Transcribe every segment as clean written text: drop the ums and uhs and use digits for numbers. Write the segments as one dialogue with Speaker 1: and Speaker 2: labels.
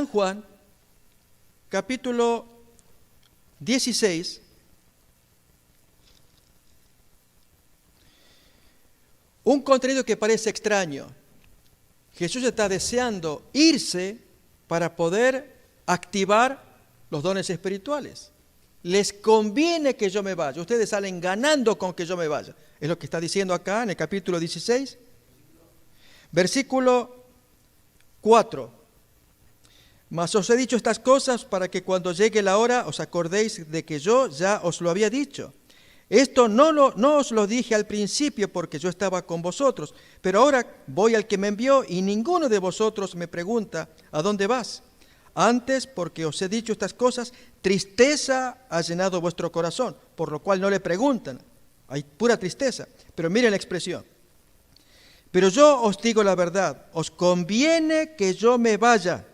Speaker 1: San Juan, capítulo 16, un contenido que parece extraño. Jesús está deseando irse para poder activar los dones espirituales. Les conviene que yo me vaya. Ustedes salen ganando con que yo me vaya. Es lo que está diciendo acá en el capítulo 16, versículo 4. Mas os he dicho estas cosas para que cuando llegue la hora os acordéis de que yo ya os lo había dicho. Esto no os lo dije al principio porque yo estaba con vosotros, pero ahora voy al que me envió y ninguno de vosotros me pregunta, ¿a dónde vas? Antes, porque os he dicho estas cosas, tristeza ha llenado vuestro corazón, por lo cual no le preguntan. Hay pura tristeza. Pero miren la expresión. Pero yo os digo la verdad, os conviene que yo me vaya,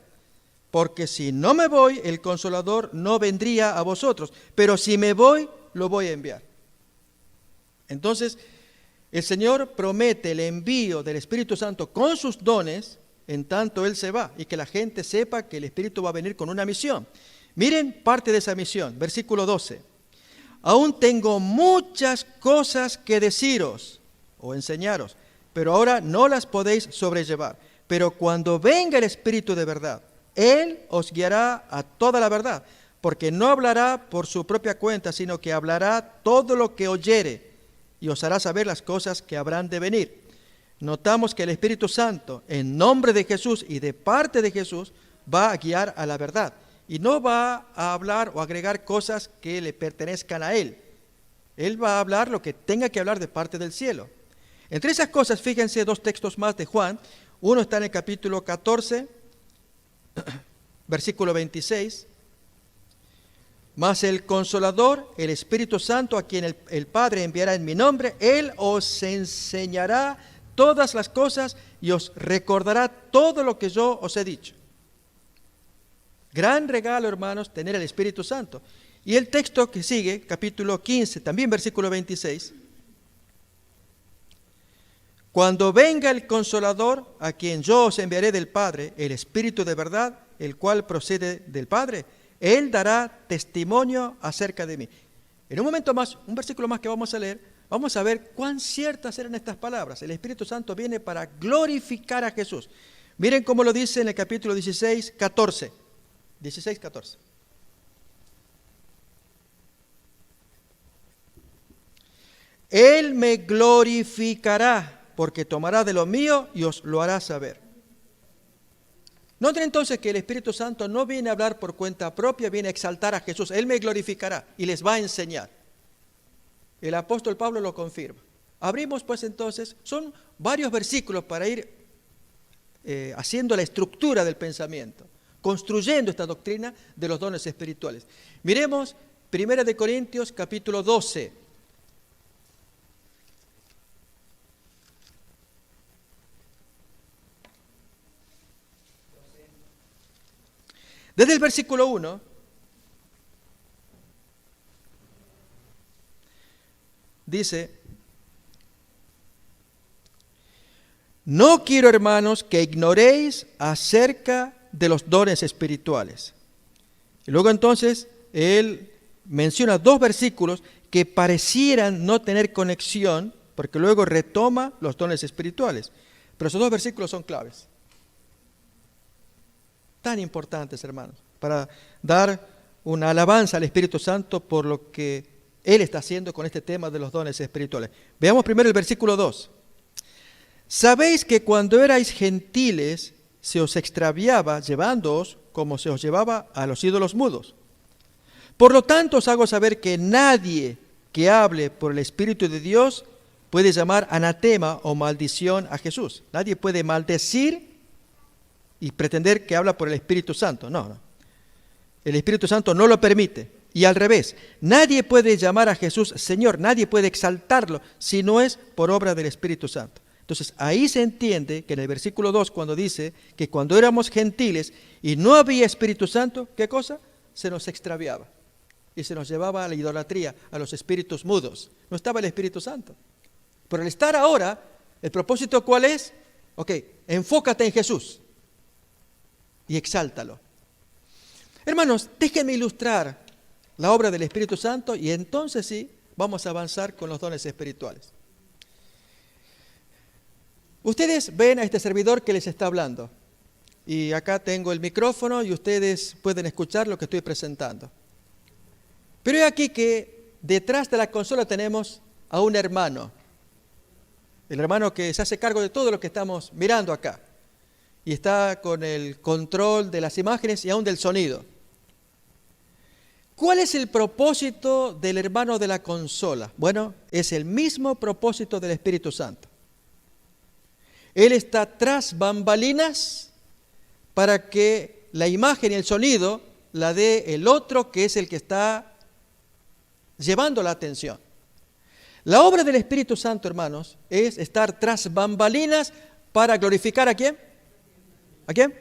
Speaker 1: porque si no me voy, el Consolador no vendría a vosotros, pero si me voy, lo voy a enviar. Entonces, el Señor promete el envío del Espíritu Santo con sus dones, en tanto Él se va, y que la gente sepa que el Espíritu va a venir con una misión. Miren parte de esa misión, versículo 12. Aún tengo muchas cosas que deciros o enseñaros, pero ahora no las podéis sobrellevar. Pero cuando venga el Espíritu de verdad, Él os guiará a toda la verdad, porque no hablará por su propia cuenta, sino que hablará todo lo que oyere, y os hará saber las cosas que habrán de venir. Notamos que el Espíritu Santo, en nombre de Jesús y de parte de Jesús, va a guiar a la verdad. Y no va a hablar o agregar cosas que le pertenezcan a Él. Él va a hablar lo que tenga que hablar de parte del cielo. Entre esas cosas, fíjense dos textos más de Juan. Uno está en el capítulo 14, versículo 26. Mas el Consolador, el Espíritu Santo, a quien el Padre enviará en mi nombre, Él os enseñará todas las cosas y os recordará todo lo que yo os he dicho. Gran regalo, hermanos, tener el Espíritu Santo. Y el texto que sigue, capítulo 15, también versículo 26. Cuando venga el Consolador, a quien yo os enviaré del Padre, el Espíritu de verdad, el cual procede del Padre, Él dará testimonio acerca de mí. En un momento más, un versículo más que vamos a leer, vamos a ver cuán ciertas eran estas palabras. El Espíritu Santo viene para glorificar a Jesús. Miren cómo lo dice en el capítulo 16, 14. 16, 14. Él me glorificará, porque tomará de lo mío y os lo hará saber. Noten entonces que el Espíritu Santo no viene a hablar por cuenta propia, viene a exaltar a Jesús. Él me glorificará y les va a enseñar. El apóstol Pablo lo confirma. Abrimos pues entonces, son varios versículos para ir haciendo la estructura del pensamiento, construyendo esta doctrina de los dones espirituales. Miremos 1 Corintios capítulo 12. Desde el versículo 1, dice, no quiero, hermanos, que ignoréis acerca de los dones espirituales. Y luego entonces, él menciona dos versículos que parecieran no tener conexión, porque luego retoma los dones espirituales. Pero esos dos versículos son claves. Tan importantes, hermanos, para dar una alabanza al Espíritu Santo por lo que Él está haciendo con este tema de los dones espirituales. Veamos primero el versículo 2. Sabéis que cuando erais gentiles se os extraviaba llevándoos como se os llevaba a los ídolos mudos. Por lo tanto os hago saber que nadie que hable por el Espíritu de Dios puede llamar anatema o maldición a Jesús. Nadie puede maldecir y pretender que habla por el Espíritu Santo. No. El Espíritu Santo no lo permite. Y al revés, nadie puede llamar a Jesús Señor, nadie puede exaltarlo si no es por obra del Espíritu Santo. Entonces ahí se entiende que en el versículo 2 cuando dice que cuando éramos gentiles y no había Espíritu Santo, ¿qué cosa? Se nos extraviaba y se nos llevaba a la idolatría, a los espíritus mudos. No estaba el Espíritu Santo. Pero al estar ahora, ¿el propósito cuál es? Ok, enfócate en Jesús y exáltalo. Hermanos, déjenme ilustrar la obra del Espíritu Santo y entonces sí vamos a avanzar con los dones espirituales. Ustedes ven a este servidor que les está hablando. Y acá tengo el micrófono y ustedes pueden escuchar lo que estoy presentando. Pero he aquí que detrás de la consola tenemos a un hermano. El hermano que se hace cargo de todo lo que estamos mirando acá. Y está con el control de las imágenes y aún del sonido. ¿Cuál es el propósito del hermano de la consola? Bueno, es el mismo propósito del Espíritu Santo. Él está tras bambalinas para que la imagen y el sonido la dé el otro, que es el que está llevando la atención. La obra del Espíritu Santo, hermanos, es estar tras bambalinas para glorificar ¿a quién? ¿A quién?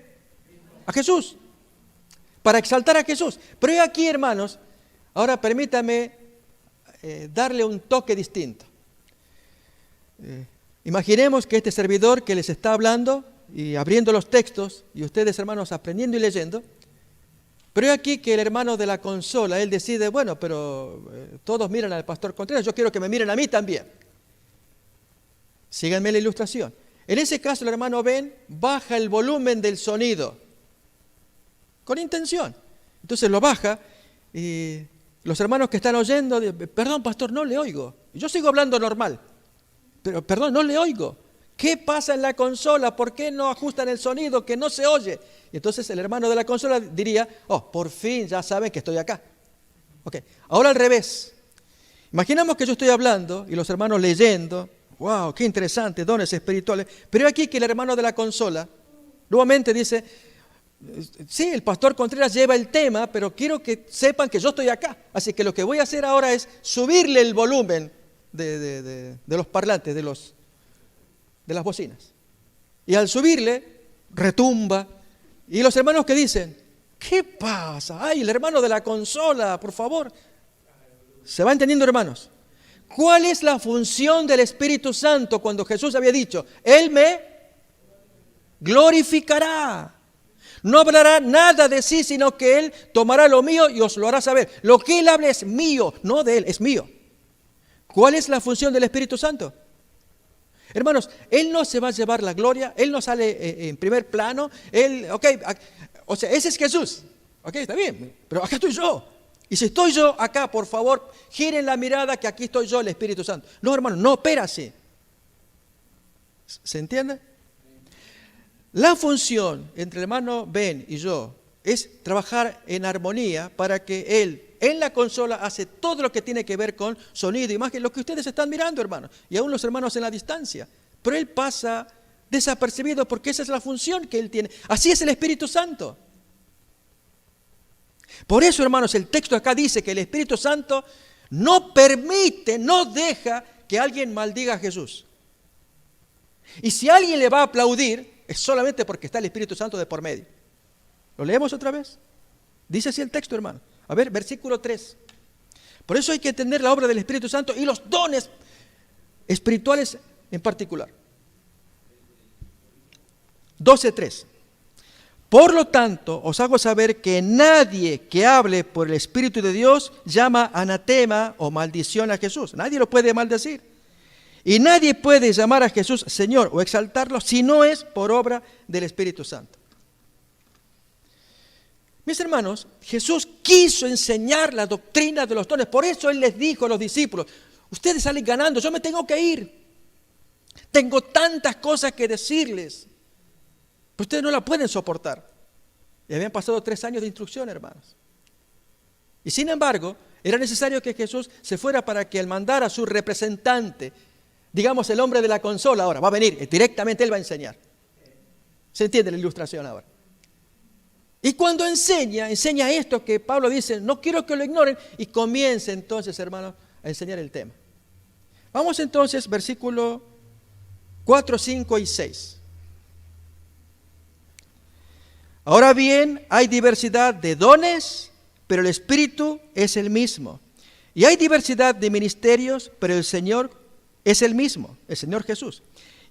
Speaker 1: A Jesús. Para exaltar a Jesús. Pero aquí, hermanos, ahora permítame darle un toque distinto. Imaginemos que este servidor que les está hablando y abriendo los textos, y ustedes, hermanos, aprendiendo y leyendo, pero aquí que el hermano de la consola, él decide, bueno, pero todos miran al pastor Contreras, yo quiero que me miren a mí también. Síganme la ilustración. En ese caso, el hermano Ben baja el volumen del sonido, con intención. Entonces lo baja y los hermanos que están oyendo, perdón, pastor, no le oigo. Yo sigo hablando normal, pero perdón, no le oigo. ¿Qué pasa en la consola? ¿Por qué no ajustan el sonido que no se oye? Y entonces el hermano de la consola diría, oh, por fin ya saben que estoy acá. Ok, ahora al revés. Imaginamos que yo estoy hablando y los hermanos leyendo, wow, qué interesante, dones espirituales. Pero aquí que el hermano de la consola nuevamente dice, sí, el pastor Contreras lleva el tema, pero quiero que sepan que yo estoy acá. Así que lo que voy a hacer ahora es subirle el volumen de los parlantes, de las bocinas. Y al subirle, retumba. Y los hermanos que dicen, ¿qué pasa? Ay, el hermano de la consola, por favor. ¿Se va entendiendo, hermanos? ¿Cuál es la función del Espíritu Santo cuando Jesús había dicho, Él me glorificará? No hablará nada de sí, sino que Él tomará lo mío y os lo hará saber. Lo que Él hable es mío, no de Él, es mío. ¿Cuál es la función del Espíritu Santo? Hermanos, Él no se va a llevar la gloria, Él no sale en primer plano, o sea, ese es Jesús, está bien, pero acá estoy yo. Y si estoy yo acá, por favor, giren la mirada que aquí estoy yo, el Espíritu Santo. No, hermanos, no opera así. ¿Se entiende? La función entre el hermano Ben y yo es trabajar en armonía para que Él en la consola hace todo lo que tiene que ver con sonido, imagen, lo que ustedes están mirando, hermanos, y aún los hermanos en la distancia. Pero Él pasa desapercibido porque esa es la función que Él tiene. Así es el Espíritu Santo. Por eso, hermanos, el texto acá dice que el Espíritu Santo no permite, no deja que alguien maldiga a Jesús. Y si alguien le va a aplaudir, es solamente porque está el Espíritu Santo de por medio. ¿Lo leemos otra vez? Dice así el texto, hermano. A ver, versículo 3. Por eso hay que entender la obra del Espíritu Santo y los dones espirituales en particular. 12:3. Por lo tanto, os hago saber que nadie que hable por el Espíritu de Dios llama anatema o maldición a Jesús. Nadie lo puede maldecir. Y nadie puede llamar a Jesús Señor o exaltarlo si no es por obra del Espíritu Santo. Mis hermanos, Jesús quiso enseñar la doctrina de los dones. Por eso Él les dijo a los discípulos, ustedes salen ganando, yo me tengo que ir. Tengo tantas cosas que decirles. Pero ustedes no la pueden soportar. Y habían pasado 3 años de instrucción, hermanos. Y sin embargo, era necesario que Jesús se fuera para que Él mandara a su representante, digamos el hombre de la consola ahora, va a venir, directamente Él va a enseñar. ¿Se entiende la ilustración ahora? Y cuando enseña esto que Pablo dice, no quiero que lo ignoren, y comienza entonces, hermanos, a enseñar el tema. Vamos entonces, versículo 4, 5 y 6. Ahora bien, hay diversidad de dones, pero el Espíritu es el mismo. Y hay diversidad de ministerios, pero el Señor es el mismo, el Señor Jesús.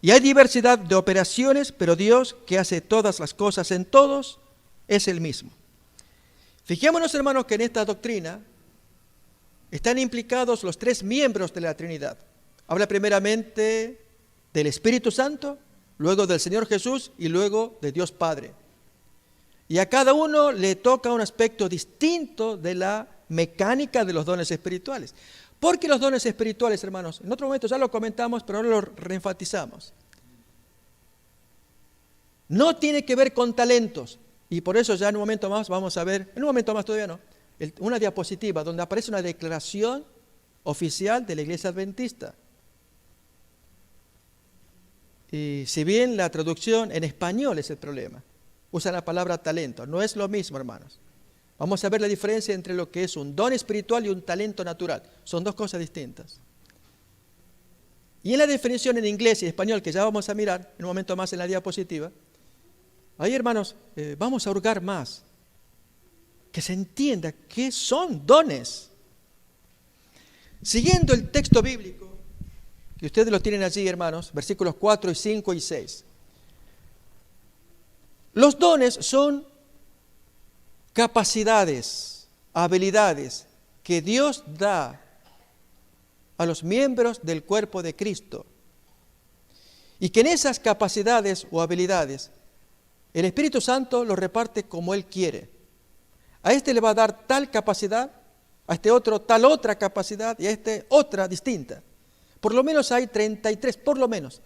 Speaker 1: Y hay diversidad de operaciones, pero Dios, que hace todas las cosas en todos, es el mismo. Fijémonos, hermanos, que en esta doctrina están implicados los tres miembros de la Trinidad. Habla primeramente del Espíritu Santo, luego del Señor Jesús y luego de Dios Padre. Y a cada uno le toca un aspecto distinto de la mecánica de los dones espirituales. Porque los dones espirituales, hermanos, en otro momento ya lo comentamos, pero ahora lo reenfatizamos. No tiene que ver con talentos. Y por eso ya en un momento más vamos a ver, en un momento más todavía no, una diapositiva donde aparece una declaración oficial de la Iglesia Adventista. Y si bien la traducción en español es el problema, usan la palabra talento. No es lo mismo, hermanos. Vamos a ver la diferencia entre lo que es un don espiritual y un talento natural. Son dos cosas distintas. Y en la definición en inglés y español, que ya vamos a mirar en un momento más en la diapositiva, ahí, hermanos, vamos a hurgar más. Que se entienda qué son dones. Siguiendo el texto bíblico, que ustedes lo tienen allí, hermanos, versículos 4 y 5 y 6. Los dones son capacidades, habilidades que Dios da a los miembros del cuerpo de Cristo. Y que en esas capacidades o habilidades el Espíritu Santo lo reparte como Él quiere. A este le va a dar tal capacidad, a este otro tal otra capacidad y a este otra distinta. Por lo menos hay 33, por lo menos.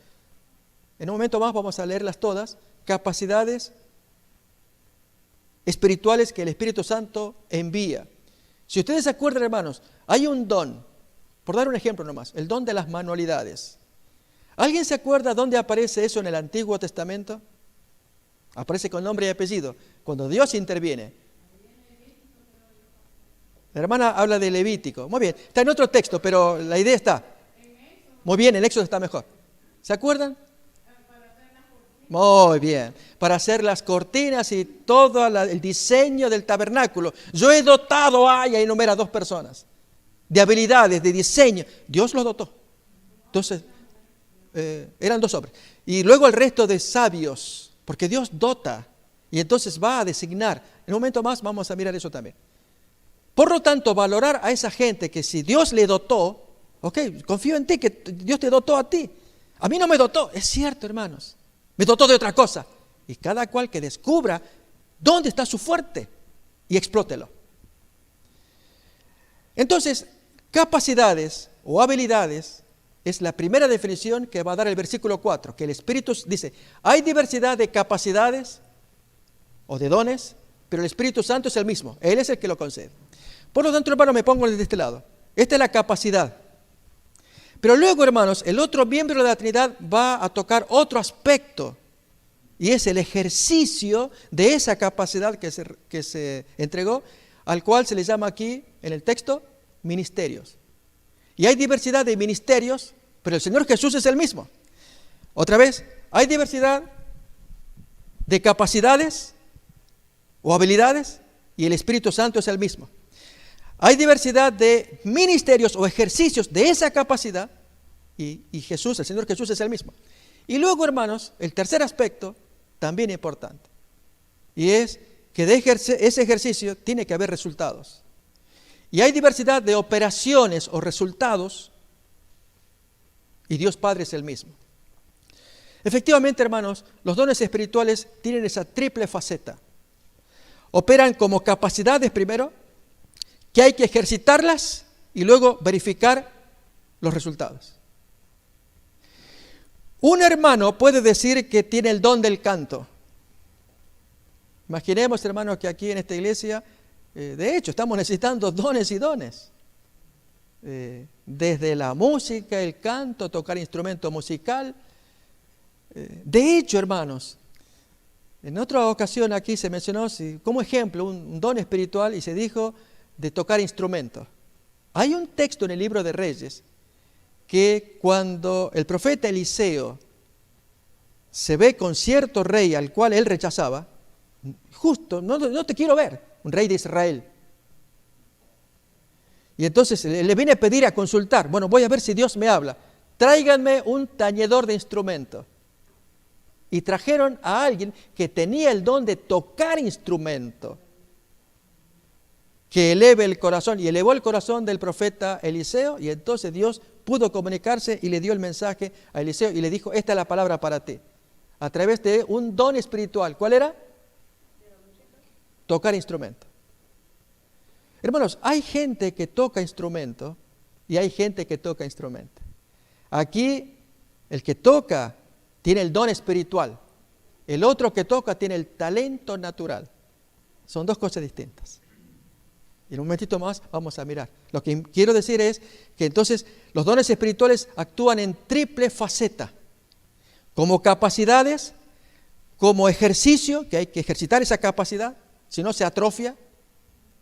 Speaker 1: En un momento más vamos a leerlas todas, capacidades espirituales que el Espíritu Santo envía. Si ustedes se acuerdan, hermanos, hay un don, por dar un ejemplo nomás, el don de las manualidades. ¿Alguien se acuerda dónde aparece eso en el Antiguo Testamento? Aparece con nombre y apellido, cuando Dios interviene. La hermana habla de Levítico. Muy bien, está en otro texto, pero la idea está. Muy bien, el Éxodo está mejor. ¿Se acuerdan? Muy bien, para hacer las cortinas y todo el diseño del tabernáculo. Yo he dotado, y ahí enumera 2 personas, de habilidades, de diseño. Dios los dotó. Entonces, eran 2 hombres. Y luego el resto de sabios, porque Dios dota y entonces va a designar. En un momento más vamos a mirar eso también. Por lo tanto, valorar a esa gente que si Dios le dotó, confío en ti, que Dios te dotó a ti. A mí no me dotó, es cierto, hermanos. Me dotó de otra cosa. Y cada cual que descubra dónde está su fuerte y explótelo. Entonces, capacidades o habilidades es la primera definición que va a dar el versículo 4, que el Espíritu dice, hay diversidad de capacidades o de dones, pero el Espíritu Santo es el mismo, Él es el que lo concede. Por lo tanto, hermano, me pongo de este lado. Esta es la capacidad. Pero luego, hermanos, el otro miembro de la Trinidad va a tocar otro aspecto, y es el ejercicio de esa capacidad que se entregó, al cual se le llama aquí, en el texto, ministerios. Y hay diversidad de ministerios, pero el Señor Jesús es el mismo. Otra vez, hay diversidad de capacidades o habilidades, y el Espíritu Santo es el mismo. Hay diversidad de ministerios o ejercicios de esa capacidad, y Jesús, el Señor Jesús es el mismo. Y luego, hermanos, el tercer aspecto, también importante, y es que de ese ejercicio tiene que haber resultados. Y hay diversidad de operaciones o resultados, y Dios Padre es el mismo. Efectivamente, hermanos, los dones espirituales tienen esa triple faceta. Operan como capacidades primero, que hay que ejercitarlas y luego verificar los resultados. Un hermano puede decir que tiene el don del canto. Imaginemos, hermanos, que aquí en esta iglesia, de hecho, estamos necesitando dones y dones. Desde la música, el canto, tocar instrumento musical. De hecho, hermanos, en otra ocasión aquí se mencionó como ejemplo un don espiritual y se dijo de tocar instrumentos. Hay un texto en el libro de Reyes que cuando el profeta Eliseo se ve con cierto rey al cual él rechazaba, justo, no te quiero ver, un rey de Israel. Y entonces le viene a pedir a consultar, bueno, voy a ver si Dios me habla, tráiganme un tañedor de instrumento. Y trajeron a alguien que tenía el don de tocar instrumento. que eleve el corazón, y elevó el corazón del profeta Eliseo, y entonces Dios pudo comunicarse y le dio el mensaje a Eliseo y le dijo, esta es la palabra para ti, a través de un don espiritual. ¿Cuál era? Tocar instrumento. Hermanos, hay gente que toca instrumento y hay gente que toca instrumento. Aquí el que toca tiene el don espiritual, el otro que toca tiene el talento natural. Son dos cosas distintas. Y en un momentito más vamos a mirar. Lo que quiero decir es que entonces los dones espirituales actúan en triple faceta. Como capacidades, como ejercicio, que hay que ejercitar esa capacidad, si no se atrofia,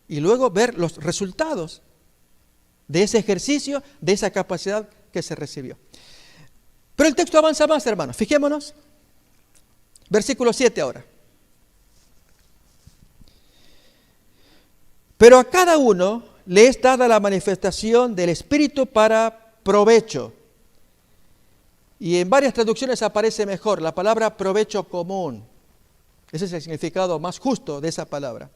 Speaker 1: y luego ver los resultados de ese ejercicio, de esa capacidad que se recibió. Pero el texto avanza más, hermanos. Fijémonos. Versículo 7 ahora. Pero a cada uno le es dada la manifestación del Espíritu para provecho. Y en varias traducciones aparece mejor la palabra provecho común. Ese es el significado más justo de esa palabra.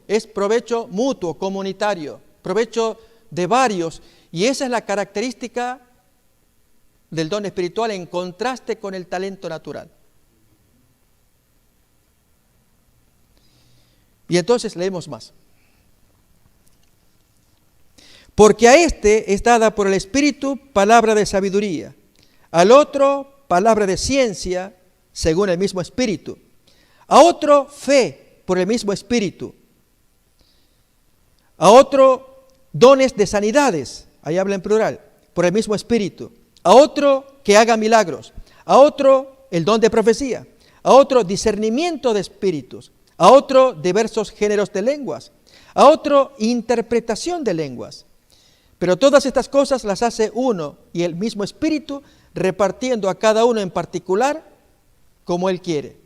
Speaker 1: Es provecho mutuo, comunitario, provecho de varios. Y esa es la característica del don espiritual en contraste con el talento natural. Y entonces leemos más. Porque a este es dada por el Espíritu palabra de sabiduría, al otro palabra de ciencia, según el mismo Espíritu, a otro fe por el mismo Espíritu, a otro dones de sanidades, ahí habla en plural, por el mismo Espíritu, a otro que haga milagros, a otro el don de profecía, a otro discernimiento de espíritus, a otro diversos géneros de lenguas, a otro interpretación de lenguas. Pero todas estas cosas las hace uno y el mismo Espíritu, repartiendo a cada uno en particular como Él quiere.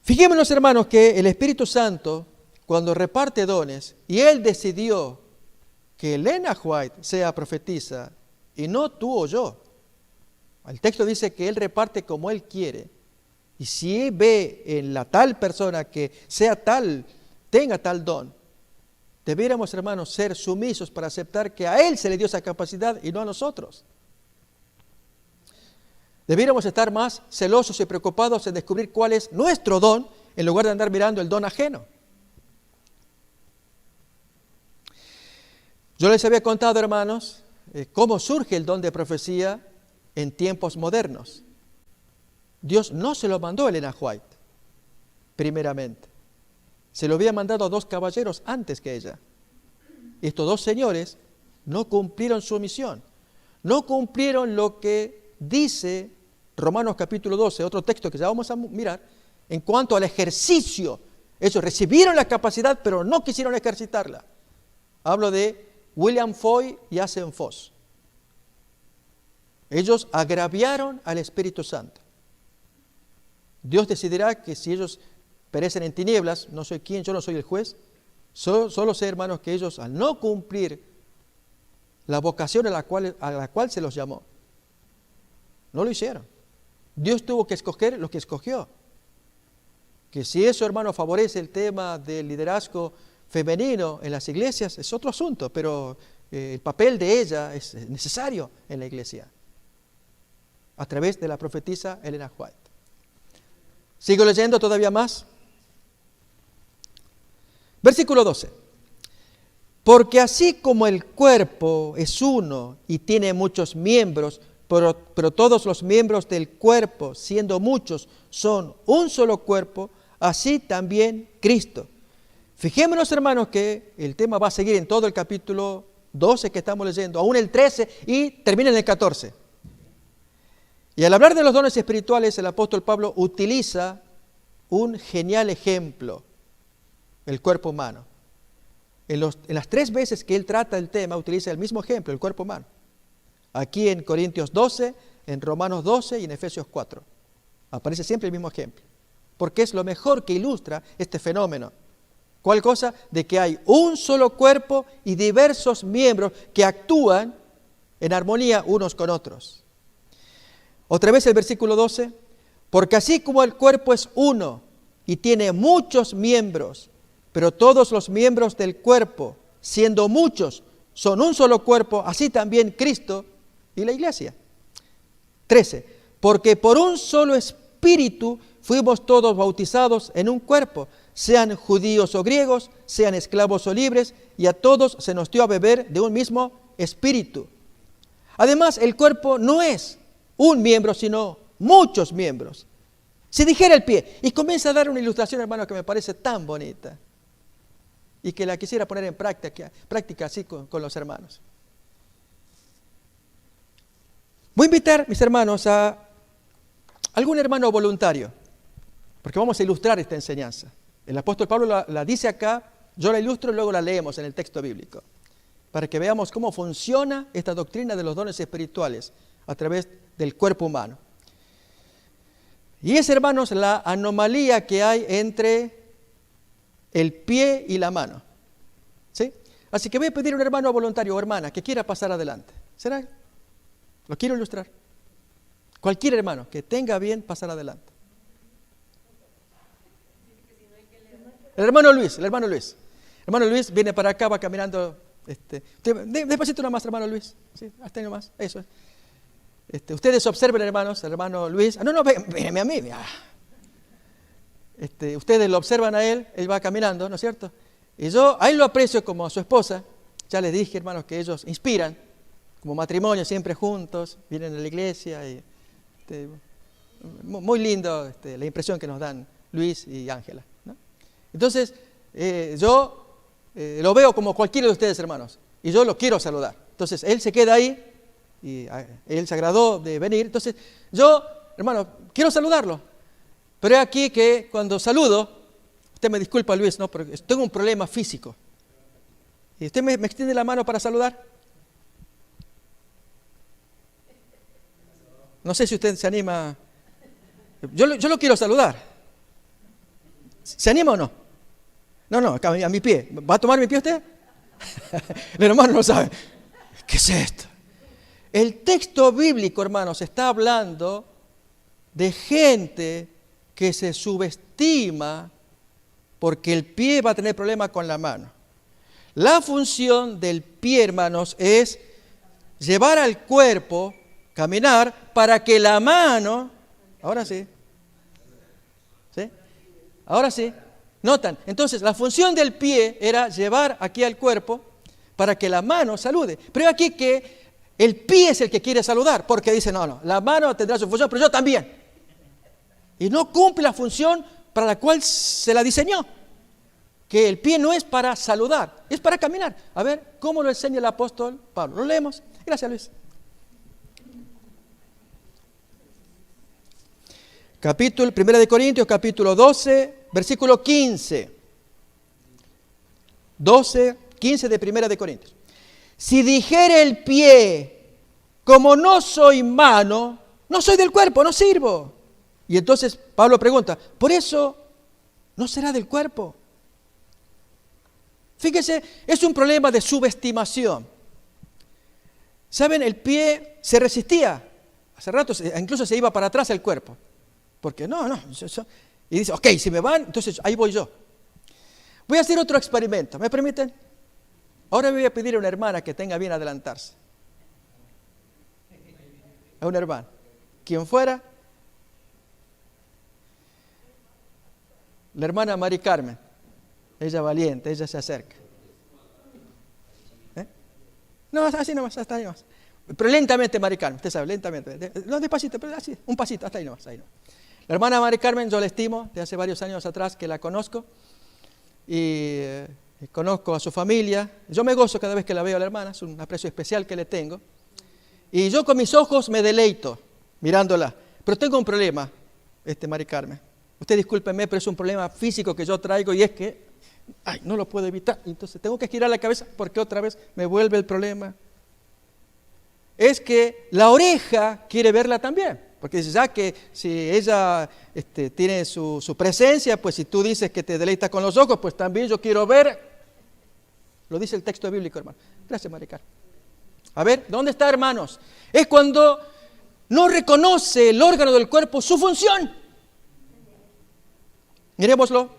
Speaker 1: Fijémonos, hermanos, que el Espíritu Santo, cuando reparte dones, y Él decidió que Elena White sea profetisa, y no tú o yo. El texto dice que Él reparte como Él quiere. Y si Él ve en la tal persona que sea tal, tenga tal don, debiéramos, hermanos, ser sumisos para aceptar que a Él se le dio esa capacidad y no a nosotros. Debiéramos estar más celosos y preocupados en descubrir cuál es nuestro don, en lugar de andar mirando el don ajeno. Yo les había contado, hermanos, cómo surge el don de profecía en tiempos modernos. Dios no se lo mandó a Elena White, primeramente. Se lo había mandado a dos caballeros antes que ella. Estos dos señores no cumplieron su misión. No cumplieron lo que dice Romanos capítulo 12, otro texto que ya vamos a mirar, en cuanto al ejercicio. Ellos recibieron la capacidad, pero no quisieron ejercitarla. Hablo de William Foy y Asen Foss. Ellos agraviaron al Espíritu Santo. Dios decidirá que si ellos perecen en tinieblas, no soy quien, yo no soy el juez, solo sé, hermanos, que ellos al no cumplir la vocación a la cual se los llamó, no lo hicieron. Dios tuvo que escoger lo que escogió. Que si eso, hermano, favorece el tema del liderazgo femenino en las iglesias, es otro asunto, pero el papel de ella es necesario en la iglesia, a través de la profetisa Elena White. Sigo leyendo todavía más. Versículo 12. Porque así como el cuerpo es uno y tiene muchos miembros, pero todos los miembros del cuerpo, siendo muchos, son un solo cuerpo, así también Cristo. Fijémonos, hermanos, que el tema va a seguir en todo el capítulo 12 que estamos leyendo, aún el 13 y termina en el 14. Y al hablar de los dones espirituales, el apóstol Pablo utiliza un genial ejemplo, el cuerpo humano. En las 3 veces que él trata el tema, utiliza el mismo ejemplo, el cuerpo humano. Aquí en Corintios 12, en Romanos 12 y en Efesios 4. Aparece siempre el mismo ejemplo, porque es lo mejor que ilustra este fenómeno. ¿Cuál cosa? De que hay un solo cuerpo y diversos miembros que actúan en armonía unos con otros. Otra vez el versículo 12. Porque así como el cuerpo es uno y tiene muchos miembros, pero todos los miembros del cuerpo, siendo muchos, son un solo cuerpo, así también Cristo y la iglesia. 13. Porque por un solo espíritu fuimos todos bautizados en un cuerpo, sean judíos o griegos, sean esclavos o libres, y a todos se nos dio a beber de un mismo espíritu. Además, el cuerpo no es un miembro, sino muchos miembros. Si dijera el pie, y comienza a dar una ilustración, hermano, que me parece tan bonita, y que la quisiera poner en práctica así con los hermanos. Voy a invitar, mis hermanos, a algún hermano voluntario, porque vamos a ilustrar esta enseñanza. El apóstol Pablo la dice acá, yo la ilustro y luego la leemos en el texto bíblico, para que veamos cómo funciona esta doctrina de los dones espirituales a través del cuerpo humano. Y es, hermanos, la anomalía que hay entre el pie y la mano. ¿Sí? Así que voy a pedir a un hermano voluntario o hermana que quiera pasar adelante. ¿Será? Lo quiero ilustrar. Cualquier hermano que tenga bien pasar adelante. El hermano Luis. El hermano Luis viene para acá, va caminando. Despacito nomás, hermano Luis. Sí, hasta ahí nomás. Eso es. Ustedes observen, hermanos, el hermano Luis. No, véanme a mí. Ustedes lo observan a él va caminando, ¿no es cierto? Y yo a él lo aprecio como a su esposa. Ya les dije, hermanos, que ellos inspiran, como matrimonio, siempre juntos, vienen a la iglesia. Y, muy lindo la impresión que nos dan Luis y Ángela, ¿no? Entonces, yo lo veo como cualquiera de ustedes, hermanos, y yo lo quiero saludar. Entonces, él se queda ahí, y él se agradó de venir. Entonces, yo, hermano, quiero saludarlo. Pero es aquí que cuando saludo, usted me disculpa, Luis, ¿no? Porque tengo un problema físico. ¿Y usted me extiende la mano para saludar? No sé si usted se anima. Yo lo quiero saludar. ¿Se anima o no? No, a mi pie. ¿Va a tomar mi pie usted? El hermano no sabe. ¿Qué es esto? El texto bíblico, hermanos, está hablando de gente que se subestima porque el pie va a tener problemas con la mano. La función del pie, hermanos, es llevar al cuerpo, caminar, para que la mano, ahora sí, ahora sí, notan, entonces la función del pie era llevar aquí al cuerpo para que la mano salude. Pero aquí que el pie es el que quiere saludar, porque dice, no, la mano tendrá su función, pero yo también. Y no cumple la función para la cual se la diseñó. Que el pie no es para saludar, es para caminar. A ver, ¿cómo lo enseña el apóstol Pablo? Lo leemos. Gracias, Luis. Capítulo 1 de Corintios, capítulo 12, versículo 15. 12, 15 de 1 de Corintios. Si dijere el pie, como no soy mano, no soy del cuerpo, no sirvo. Y entonces Pablo pregunta, ¿por eso no será del cuerpo? Fíjese, es un problema de subestimación. ¿Saben? El pie se resistía. Hace rato incluso se iba para atrás el cuerpo. Porque no. Y dice, ok, si me van, entonces ahí voy yo. Voy a hacer otro experimento. ¿Me permiten? Ahora voy a pedir a una hermana que tenga bien adelantarse. A una hermana. Quien fuera. La hermana Mari Carmen. Ella valiente, ella se acerca. No, así nomás, hasta ahí nomás. Pero lentamente, Mari Carmen, usted sabe, lentamente. No despacito, pero así, un pasito, hasta ahí nomás. Ahí no. La hermana Mari Carmen, yo la estimo, de hace varios años atrás que la conozco. Y conozco a su familia. Yo me gozo cada vez que la veo a la hermana, es un aprecio especial que le tengo. Y yo con mis ojos me deleito mirándola. Pero tengo un problema, Mari Carmen. Usted discúlpeme, pero es un problema físico que yo traigo y es que, no lo puedo evitar. Entonces tengo que girar la cabeza porque otra vez me vuelve el problema. Es que la oreja quiere verla también. Porque dice, ya que si ella tiene su presencia, pues si tú dices que te deleitas con los ojos, pues también yo quiero ver. Lo dice el texto bíblico, hermano. Gracias, Maricar. A ver, ¿dónde está, hermanos? Es cuando no reconoce el órgano del cuerpo su función. Miremoslo.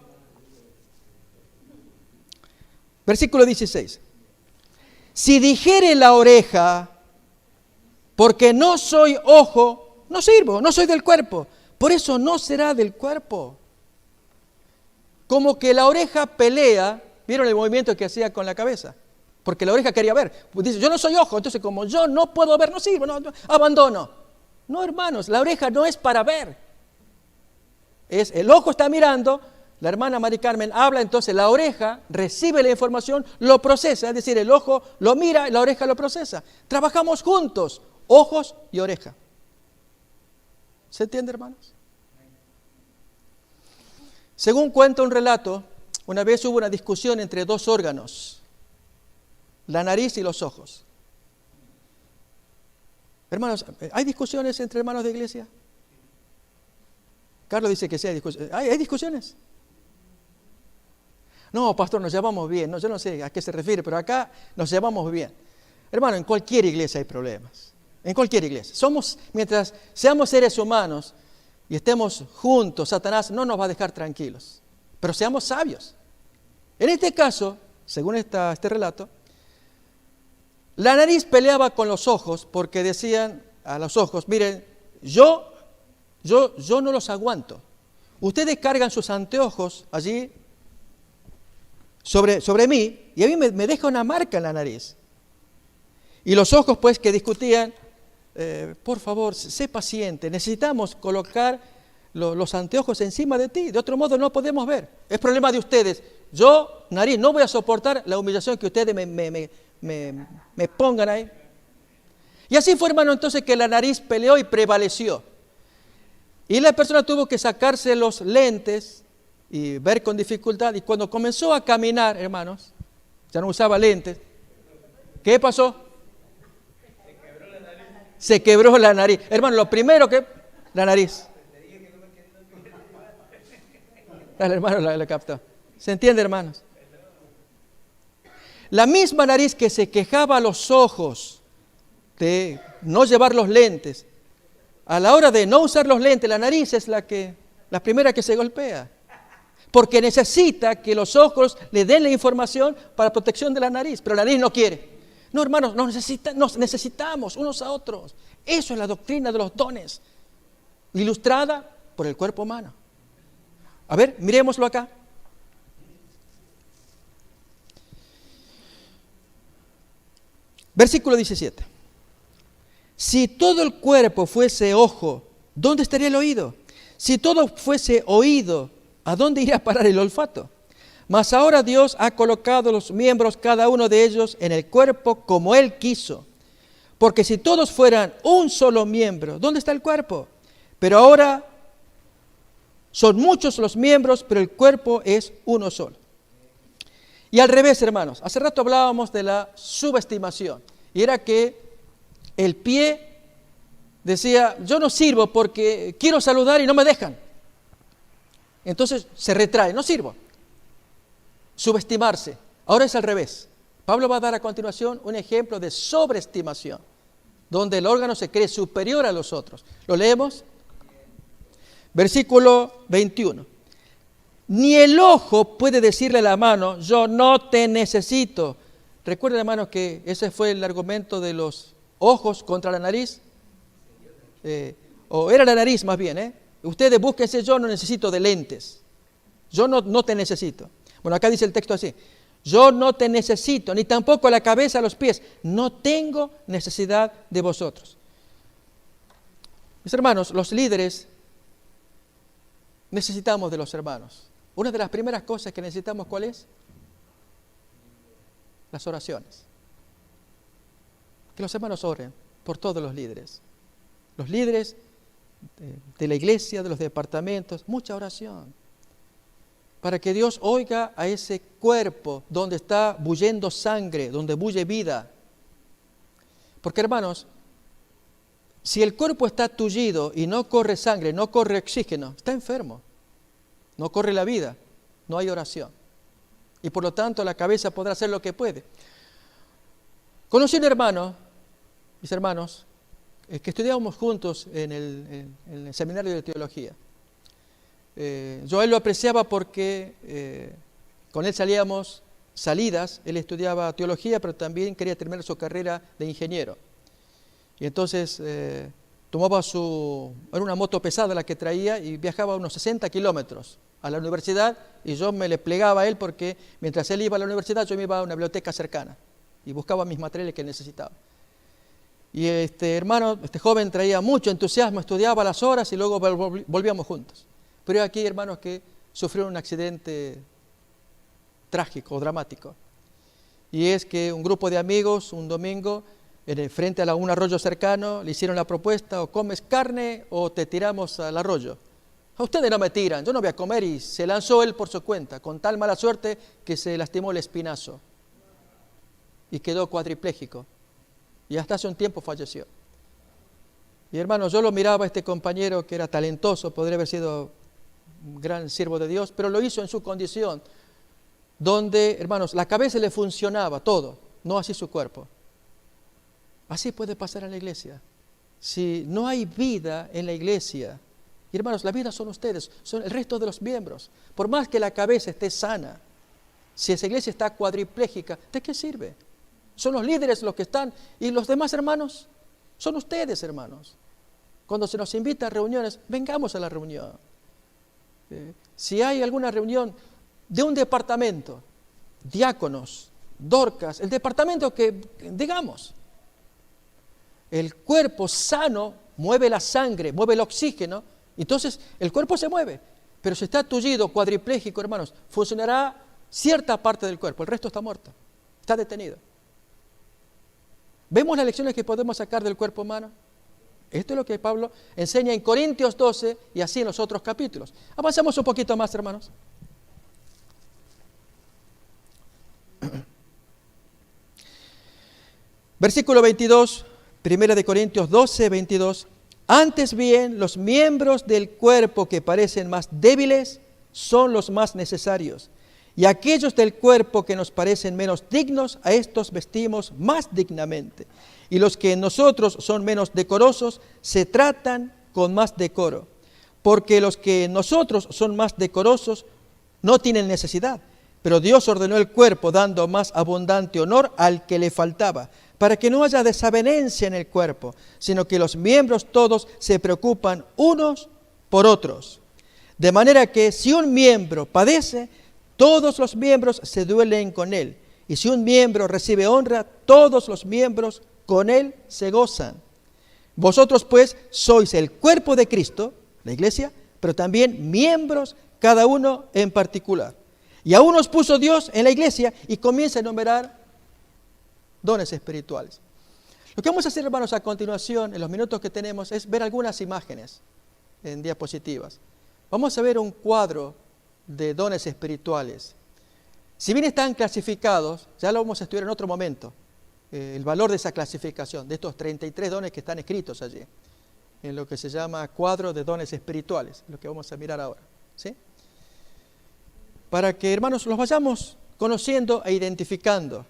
Speaker 1: Versículo 16. Si dijere la oreja, porque no soy ojo, no sirvo, no soy del cuerpo, por eso no será del cuerpo. Como que la oreja pelea, ¿vieron el movimiento que hacía con la cabeza? Porque la oreja quería ver. Dice, yo no soy ojo, entonces como yo no puedo ver, no sirvo, no, abandono. No, hermanos, la oreja no es para ver. El ojo está mirando, la hermana Mari Carmen habla, entonces la oreja recibe la información, lo procesa, es decir, el ojo lo mira y la oreja lo procesa. Trabajamos juntos, ojos y oreja. ¿Se entiende, hermanos? Según cuenta un relato, una vez hubo una discusión entre dos órganos, la nariz y los ojos. Hermanos, ¿hay discusiones entre hermanos de iglesia? Carlos dice que sí hay discusiones. ¿Hay discusiones? No, pastor, nos llevamos bien. No, yo no sé a qué se refiere, pero acá nos llevamos bien. Hermano, en cualquier iglesia hay problemas. En cualquier iglesia. Mientras seamos seres humanos y estemos juntos, Satanás no nos va a dejar tranquilos. Pero seamos sabios. En este caso, según este relato, la nariz peleaba con los ojos porque decían a los ojos, miren, yo no los aguanto. Ustedes cargan sus anteojos allí sobre mí y a mí me deja una marca en la nariz. Y los ojos pues que discutían, por favor, sé paciente, necesitamos colocar los anteojos encima de ti, de otro modo no podemos ver. Es problema de ustedes. Yo, nariz, no voy a soportar la humillación que ustedes me pongan ahí. Y así fue, hermano, entonces que la nariz peleó y prevaleció. Y la persona tuvo que sacarse los lentes y ver con dificultad. Y cuando comenzó a caminar, hermanos, ya no usaba lentes. ¿Qué pasó? Se quebró la nariz. Hermano, lo primero que... La nariz. El hermano la captó. ¿Se entiende, hermanos? La misma nariz que se quejaba a los ojos de no llevar los lentes, a la hora de no usar los lentes, la nariz es la primera que se golpea. Porque necesita que los ojos le den la información para protección de la nariz, pero la nariz no quiere. No, hermanos, nos necesitamos unos a otros. Eso es la doctrina de los dones, ilustrada por el cuerpo humano. A ver, miremoslo acá. Versículo 17. Si todo el cuerpo fuese ojo, ¿dónde estaría el oído? Si todo fuese oído, ¿a dónde iría a parar el olfato? Mas ahora Dios ha colocado los miembros, cada uno de ellos, en el cuerpo como Él quiso. Porque si todos fueran un solo miembro, ¿dónde está el cuerpo? Pero ahora son muchos los miembros, pero el cuerpo es uno solo. Y al revés, hermanos, hace rato hablábamos de la subestimación. Y era que el pie decía, yo no sirvo porque quiero saludar y no me dejan. Entonces se retrae, no sirvo. Subestimarse. Ahora es al revés. Pablo va a dar a continuación un ejemplo de sobreestimación, donde el órgano se cree superior a los otros. ¿Lo leemos? Versículo 21. Ni el ojo puede decirle a la mano, yo no te necesito. Recuerden, hermanos, que ese fue el argumento de los ojos contra la nariz. O era la nariz más bien. Ustedes búsquense, yo no necesito de lentes. Yo no te necesito. Bueno, acá dice el texto así. Yo no te necesito, ni tampoco la cabeza, los pies. No tengo necesidad de vosotros. Mis hermanos, los líderes necesitamos de los hermanos. Una de las primeras cosas que necesitamos, ¿cuál es? Las oraciones. Que los hermanos oren por todos los líderes. Los líderes de la iglesia, de los departamentos, mucha oración. Para que Dios oiga a ese cuerpo donde está bullendo sangre, donde bulle vida. Porque, hermanos, si el cuerpo está tullido y no corre sangre, no corre oxígeno, está enfermo. No corre la vida, no hay oración. Y por lo tanto la cabeza podrá hacer lo que puede. Conocí un hermano, mis hermanos, que estudiábamos juntos en el seminario de teología. Yo a él lo apreciaba porque con él salíamos salidas. Él estudiaba teología, pero también quería terminar su carrera de ingeniero. Y entonces tomaba era una moto pesada la que traía y viajaba unos 60 kilómetros a la universidad, y yo me le plegaba a él porque mientras él iba a la universidad yo me iba a una biblioteca cercana y buscaba mis materiales que necesitaba. Y este joven traía mucho entusiasmo, estudiaba las horas y luego volvíamos juntos. Pero aquí, hermanos, que sufrió un accidente trágico, dramático. Y es que un grupo de amigos, un domingo, frente a un arroyo cercano, le hicieron la propuesta: o comes carne o te tiramos al arroyo. A ustedes no me tiran, yo no voy a comer. Y se lanzó él por su cuenta, con tal mala suerte que se lastimó el espinazo y quedó cuadripléjico. Y hasta hace un tiempo falleció. Y hermanos, yo lo miraba a este compañero que era talentoso, podría haber sido un gran siervo de Dios, pero lo hizo en su condición, donde, hermanos, la cabeza le funcionaba todo, no así su cuerpo. Así puede pasar en la iglesia. Si no hay vida en la iglesia, y hermanos, la vida son ustedes, son el resto de los miembros. Por más que la cabeza esté sana, si esa iglesia está cuadripléjica, ¿de qué sirve? Son los líderes los que están, y los demás hermanos son ustedes, hermanos. Cuando se nos invita a reuniones, vengamos a la reunión. Si hay alguna reunión de un departamento, diáconos, Dorcas, el departamento que digamos, el cuerpo sano mueve la sangre, mueve el oxígeno, entonces el cuerpo se mueve. Pero si está tullido, cuadripléjico, hermanos, funcionará cierta parte del cuerpo, el resto está muerto, está detenido. ¿Vemos las lecciones que podemos sacar del cuerpo humano? Esto es lo que Pablo enseña en Corintios 12 y así en los otros capítulos. Avancemos un poquito más, hermanos. Versículo 22, 1 Corintios 12, 22. Antes bien, los miembros del cuerpo que parecen más débiles son los más necesarios. Y aquellos del cuerpo que nos parecen menos dignos, a estos vestimos más dignamente. Y los que en nosotros son menos decorosos, se tratan con más decoro. Porque los que en nosotros son más decorosos no tienen necesidad. Pero Dios ordenó el cuerpo, dando más abundante honor al que le faltaba, para que no haya desavenencia en el cuerpo, sino que los miembros todos se preocupan unos por otros. De manera que si un miembro padece, todos los miembros se duelen con él. Y si un miembro recibe honra, todos los miembros con él se gozan. Vosotros pues sois el cuerpo de Cristo, la iglesia, pero también miembros, cada uno en particular. Y aún nos puso Dios en la iglesia y comienza a enumerar dones espirituales. Lo que vamos a hacer, hermanos, a continuación, en los minutos que tenemos, es ver algunas imágenes en diapositivas. Vamos a ver un cuadro de dones espirituales. Si bien están clasificados, ya lo vamos a estudiar en otro momento, el valor de esa clasificación, de estos 33 dones que están escritos allí, en lo que se llama cuadro de dones espirituales, lo que vamos a mirar ahora, ¿sí? Para que, hermanos, los vayamos conociendo e identificando.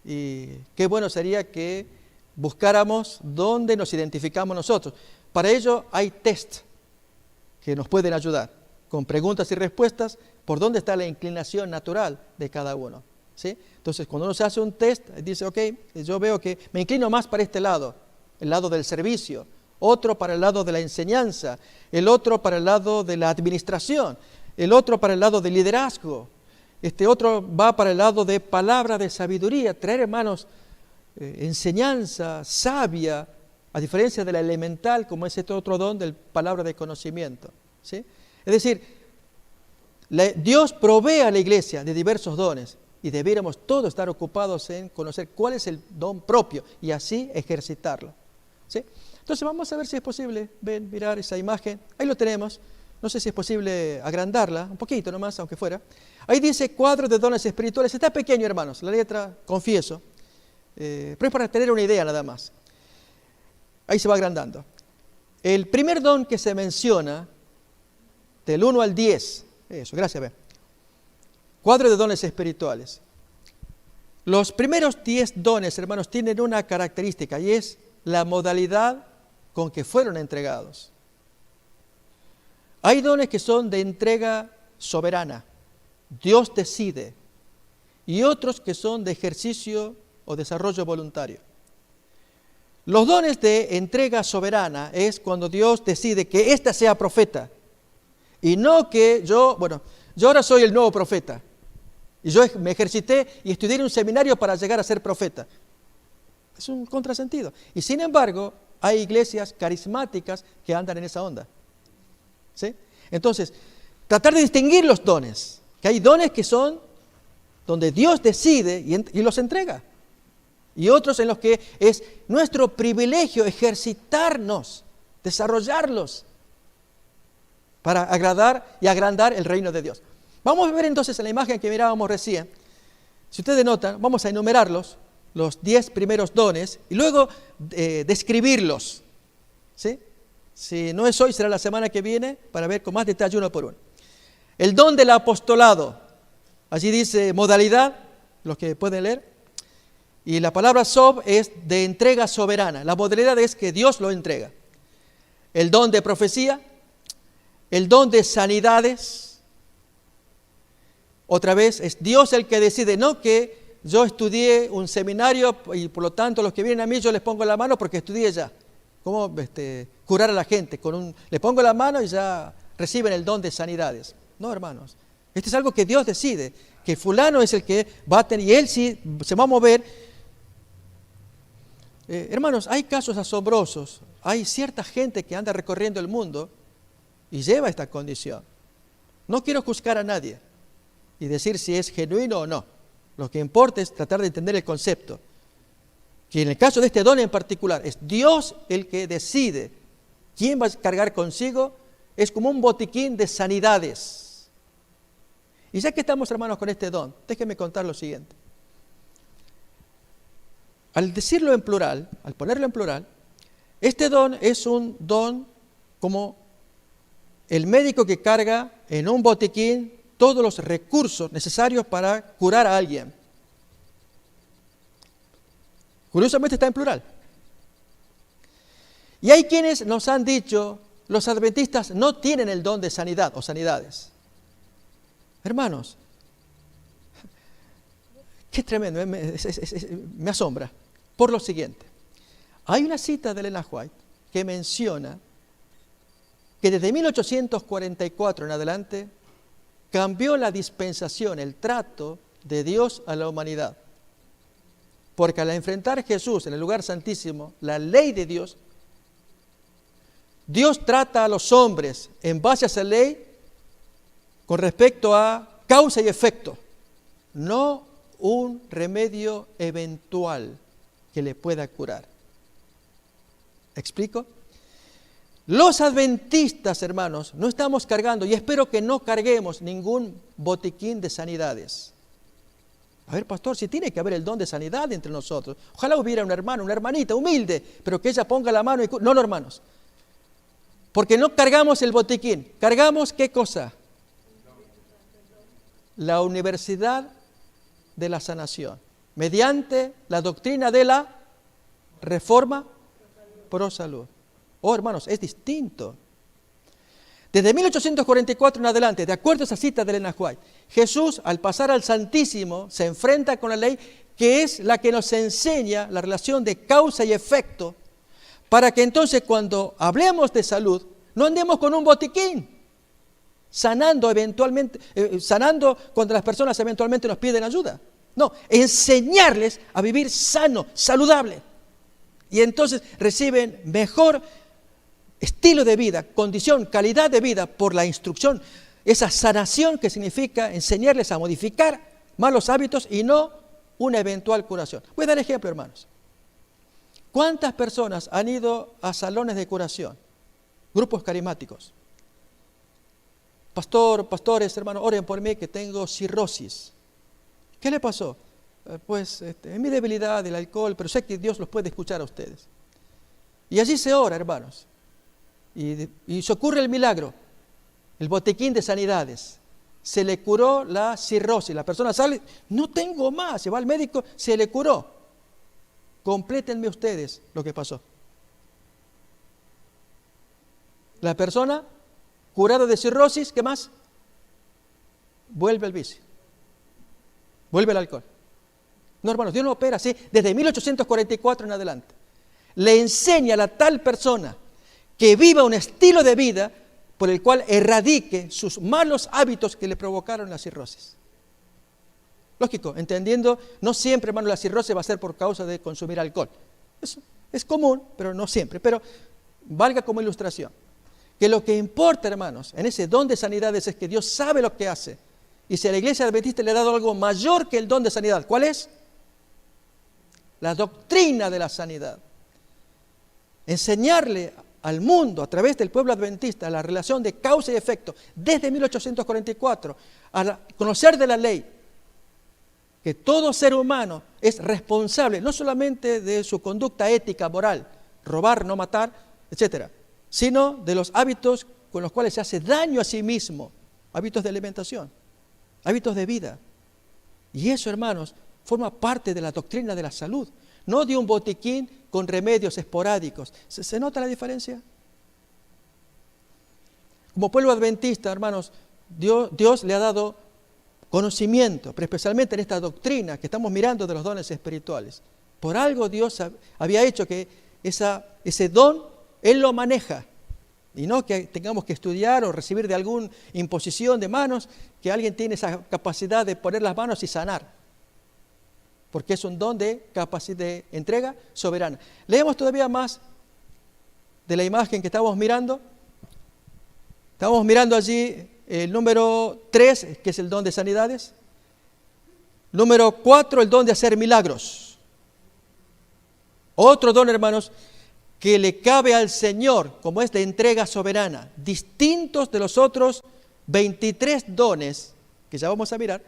Speaker 1: Y qué bueno sería que buscáramos dónde nos identificamos nosotros. Para ello hay test que nos pueden ayudar, con preguntas y respuestas, por dónde está la inclinación natural de cada uno, ¿sí? Entonces, cuando uno se hace un test, dice, ok, yo veo que me inclino más para este lado, el lado del servicio, otro para el lado de la enseñanza, el otro para el lado de la administración, el otro para el lado del liderazgo, este otro va para el lado de palabra de sabiduría, traer, hermanos, enseñanza sabia, a diferencia de la elemental, como es este otro don del palabra de conocimiento, ¿sí? Es decir, Dios provee a la iglesia de diversos dones y debiéramos todos estar ocupados en conocer cuál es el don propio y así ejercitarlo, ¿sí? Entonces vamos a ver si es posible mirar esa imagen. Ahí lo tenemos. No sé si es posible agrandarla un poquito nomás, aunque fuera. Ahí dice cuadro de dones espirituales. Está pequeño, hermanos, la letra, confieso, pero es para tener una idea nada más. Ahí se va agrandando. El primer don que se menciona, del 1 al 10, eso, gracias, Ben. Cuadro de dones espirituales. Los primeros 10 dones, hermanos, tienen una característica y es la modalidad con que fueron entregados. Hay dones que son de entrega soberana. Dios decide y otros que son de ejercicio o desarrollo voluntario. Los dones de entrega soberana es cuando Dios decide que ésta sea profeta y no que yo ahora soy el nuevo profeta y yo me ejercité y estudié en un seminario para llegar a ser profeta. Es un contrasentido. Y sin embargo, hay iglesias carismáticas que andan en esa onda. ¿Sí? Entonces, tratar de distinguir los dones, que hay dones que son donde Dios decide y los entrega. Y otros en los que es nuestro privilegio ejercitarnos, desarrollarlos para agradar y agrandar el reino de Dios. Vamos a ver entonces en la imagen que mirábamos recién. Si ustedes notan, vamos a enumerarlos, los 10 primeros dones, y luego describirlos. ¿Sí? Si no es hoy, será la semana que viene, para ver con más detalle uno por uno. El don del apostolado. Allí dice modalidad, los que pueden leer. Y la palabra sob es de entrega soberana. La modalidad es que Dios lo entrega. El don de profecía, el don de sanidades. Otra vez, es Dios el que decide, no que yo estudié un seminario y por lo tanto los que vienen a mí yo les pongo la mano porque estudié ya. ¿Cómo curar a la gente? Le pongo la mano y ya reciben el don de sanidades. No, hermanos. Esto es algo que Dios decide, que fulano es el que va a tener, y él sí se va a mover. Hermanos, hay casos asombrosos. Hay cierta gente que anda recorriendo el mundo y lleva esta condición. No quiero juzgar a nadie y decir si es genuino o no. Lo que importa es tratar de entender el concepto. Que en el caso de este don en particular, es Dios el que decide quién va a cargar consigo. Es como un botiquín de sanidades. Y ya que estamos, hermanos, con este don, déjenme contar lo siguiente. Al decirlo en plural, al ponerlo en plural, este don es un don como el médico que carga en un botiquín todos los recursos necesarios para curar a alguien. Curiosamente está en plural. Y hay quienes nos han dicho, los adventistas no tienen el don de sanidad o sanidades. Hermanos, qué tremendo, me asombra. Por lo siguiente, hay una cita de Ellen White que menciona que desde 1844 en adelante cambió la dispensación, el trato de Dios a la humanidad. Porque al enfrentar a Jesús en el lugar santísimo, la ley de Dios, Dios trata a los hombres en base a esa ley con respecto a causa y efecto, no un remedio eventual que le pueda curar. ¿Explico? Los adventistas, hermanos, no estamos cargando, y espero que no carguemos ningún botiquín de sanidades. A ver, pastor, si tiene que haber el don de sanidad entre nosotros. Ojalá hubiera un hermano, una hermanita humilde, pero que ella ponga la mano y... No, hermanos. Porque no cargamos el botiquín. ¿Cargamos qué cosa? La universidad de la sanación. Mediante la doctrina de la reforma pro salud. Oh, hermanos, es distinto. Desde 1844 en adelante, de acuerdo a esa cita de Ellen White, Jesús, al pasar al Santísimo, se enfrenta con la ley, que es la que nos enseña la relación de causa y efecto, para que entonces cuando hablemos de salud, no andemos con un botiquín, sanando cuando las personas eventualmente nos piden ayuda. No, enseñarles a vivir sano, saludable. Y entonces reciben mejor estilo de vida, condición, calidad de vida por la instrucción, esa sanación que significa enseñarles a modificar malos hábitos y no una eventual curación. Voy a dar ejemplo, hermanos. ¿Cuántas personas han ido a salones de curación? Grupos carismáticos. Pastores, hermanos, oren por mí que tengo cirrosis. ¿Qué le pasó? Pues es mi debilidad del alcohol, pero sé que Dios los puede escuchar a ustedes. Y allí se ora, hermanos. Y se ocurre el milagro, el botiquín de sanidades. Se le curó la cirrosis. La persona sale, no tengo más. Se va al médico, se le curó. Complétenme ustedes lo que pasó. La persona curada de cirrosis, ¿qué más? Vuelve al vicio. vuelve al alcohol. No, hermanos, Dios no opera así desde 1844 en adelante. Le enseña a la tal persona que viva un estilo de vida por el cual erradique sus malos hábitos que le provocaron la cirrosis. Lógico, entendiendo, no siempre, hermano, la cirrosis va a ser por causa de consumir alcohol. Eso es común, pero no siempre. Pero valga como ilustración. Que lo que importa, hermanos, en ese don de sanidades es que Dios sabe lo que hace. Y si a la iglesia adventista le ha dado algo mayor que el don de sanidad, ¿cuál es? La doctrina de la sanidad. Enseñarle al mundo, a través del pueblo adventista, la relación de causa y efecto, desde 1844, a conocer de la ley, que todo ser humano es responsable, no solamente de su conducta ética, moral, robar, no matar, etcétera, sino de los hábitos con los cuales se hace daño a sí mismo, hábitos de alimentación, hábitos de vida. Y eso, hermanos, forma parte de la doctrina de la salud, no de un botiquín con remedios esporádicos. ¿Se nota la diferencia? Como pueblo adventista, hermanos, Dios le ha dado conocimiento, pero especialmente en esta doctrina que estamos mirando de los dones espirituales. Por algo Dios había hecho que ese don, Él lo maneja. Y no que tengamos que estudiar o recibir de alguna imposición de manos, que alguien tiene esa capacidad de poner las manos y sanar. Porque es un don de capacidad de entrega soberana. Leemos todavía más de la imagen que estamos mirando. Estamos mirando allí el número 3, que es el don de sanidades. Número 4, el don de hacer milagros. Otro don, hermanos, que le cabe al Señor, como es de entrega soberana, distintos de los otros 23 dones, que ya vamos a mirar,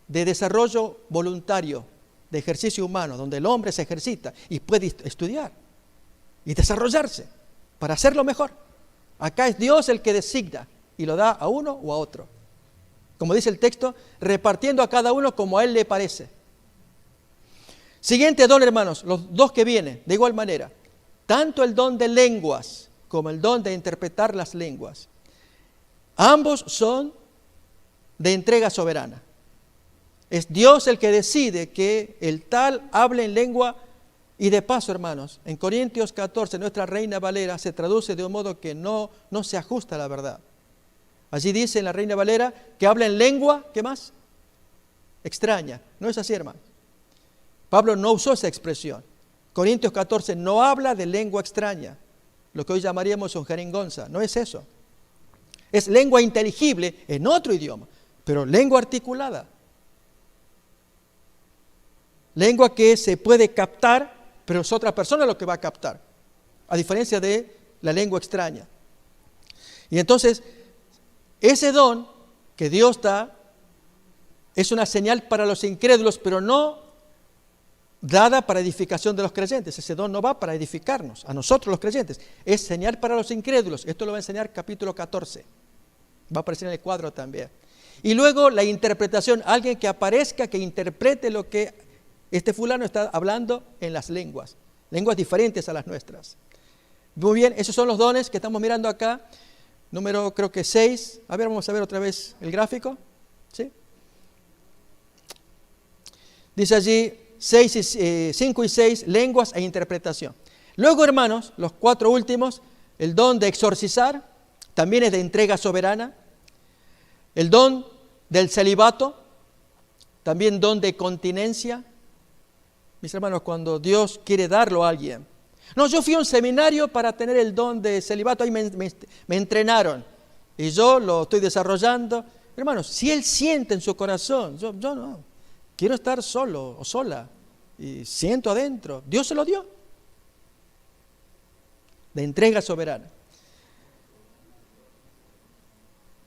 Speaker 1: de desarrollo voluntario, de ejercicio humano, donde el hombre se ejercita y puede estudiar y desarrollarse para hacerlo mejor. Acá es Dios el que designa y lo da a uno o a otro. Como dice el texto, repartiendo a cada uno como a él le parece. Siguiente don, hermanos, los dos que vienen, de igual manera. Tanto el don de lenguas como el don de interpretar las lenguas. Ambos son de entrega soberana. Es Dios el que decide que el tal hable en lengua. Y de paso, hermanos, en Corintios 14, nuestra Reina Valera se traduce de un modo que no se ajusta a la verdad. Allí dice en la Reina Valera que habla en lengua, ¿qué más? Extraña. No es así, hermano. Pablo no usó esa expresión. Corintios 14 no habla de lengua extraña, lo que hoy llamaríamos un jeringonza. No es eso. Es lengua inteligible en otro idioma, pero lengua articulada. Lengua que se puede captar, pero es otra persona lo que va a captar, a diferencia de la lengua extraña. Y entonces, ese don que Dios da es una señal para los incrédulos, pero no dada para edificación de los creyentes. Ese don no va para edificarnos, a nosotros los creyentes. Es señal para los incrédulos. Esto lo va a enseñar capítulo 14. Va a aparecer en el cuadro también. Y luego la interpretación, alguien que aparezca, que interprete lo que este fulano está hablando en las lenguas diferentes a las nuestras. Muy bien, esos son los dones que estamos mirando acá. Número creo que 6. A ver, vamos a ver otra vez el gráfico. ¿Sí? Dice allí 5 y 6, lenguas e interpretación. Luego, hermanos, los 4 últimos, el don de exorcizar, también es de entrega soberana. El don del celibato, también don de continencia. Mis hermanos, cuando Dios quiere darlo a alguien. No, yo fui a un seminario para tener el don de celibato, ahí me entrenaron y yo lo estoy desarrollando. Hermanos, si Él siente en su corazón, yo no, quiero estar solo o sola y siento adentro, Dios se lo dio. De entrega soberana.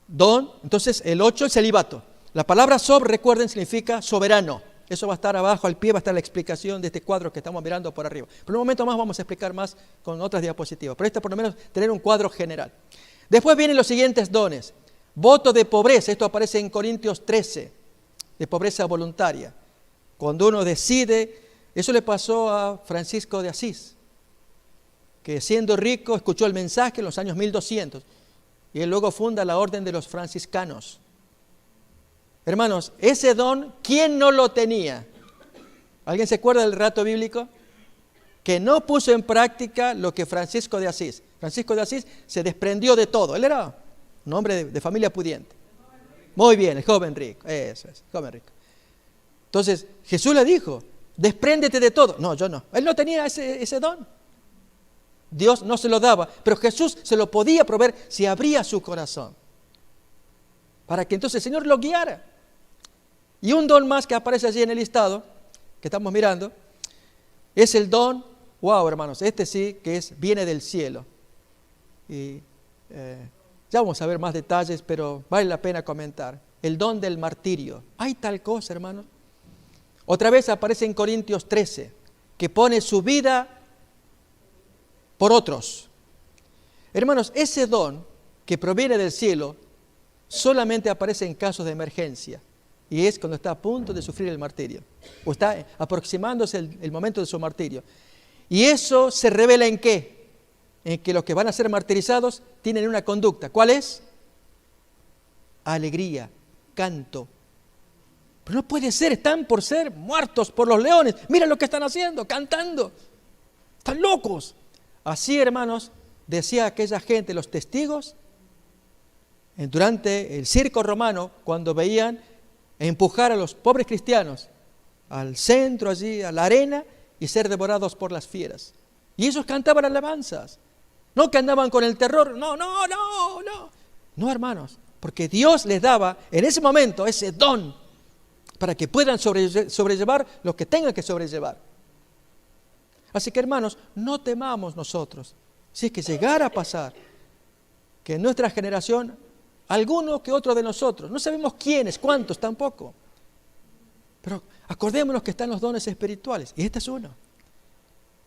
Speaker 1: Don, entonces el 8, el celibato. La palabra recuerden, significa soberano. Eso va a estar abajo, al pie va a estar la explicación de este cuadro que estamos mirando por arriba. Por un momento más vamos a explicar más con otras diapositivas, pero por lo menos tener un cuadro general. Después vienen los siguientes dones. Voto de pobreza, esto aparece en Corintios 13, de pobreza voluntaria. Cuando uno decide, eso le pasó a Francisco de Asís, que siendo rico escuchó el mensaje en los años 1200 y él luego funda la orden de los franciscanos. Hermanos, ese don, ¿quién no lo tenía? ¿Alguien se acuerda del relato bíblico? Que no puso en práctica lo que Francisco de Asís. Francisco de Asís se desprendió de todo. Él era un hombre de familia pudiente. Muy bien, el joven rico. Eso es, joven rico. Entonces, Jesús le dijo, despréndete de todo. No, yo no. Él no tenía ese don. Dios no se lo daba, pero Jesús se lo podía proveer si abría su corazón. Para que entonces el Señor lo guiara. Y un don más que aparece allí en el listado, que estamos mirando, es el don, wow hermanos, este sí que viene del cielo. Y ya vamos a ver más detalles, pero vale la pena comentar. El don del martirio. ¿Hay tal cosa, hermanos? Otra vez aparece en Corintios 13, que pone su vida por otros. Hermanos, ese don que proviene del cielo solamente aparece en casos de emergencia. Y es cuando está a punto de sufrir el martirio. O está aproximándose el momento de su martirio. Y eso se revela ¿en qué? En que los que van a ser martirizados tienen una conducta. ¿Cuál es? Alegría, canto. Pero no puede ser, están por ser muertos por los leones. Miren lo que están haciendo, cantando. Están locos. Así, hermanos, decía aquella gente, los testigos, durante el circo romano, cuando veían empujar a los pobres cristianos al centro allí, a la arena, y ser devorados por las fieras. Y ellos cantaban alabanzas. No que andaban con el terror, no. No, hermanos, porque Dios les daba en ese momento ese don para que puedan sobrellevar lo que tengan que sobrellevar. Así que, hermanos, no temamos nosotros, si es que llegara a pasar que en nuestra generación, alguno que otro de nosotros, no sabemos quiénes, cuántos tampoco, pero acordémonos que están los dones espirituales, y este es uno,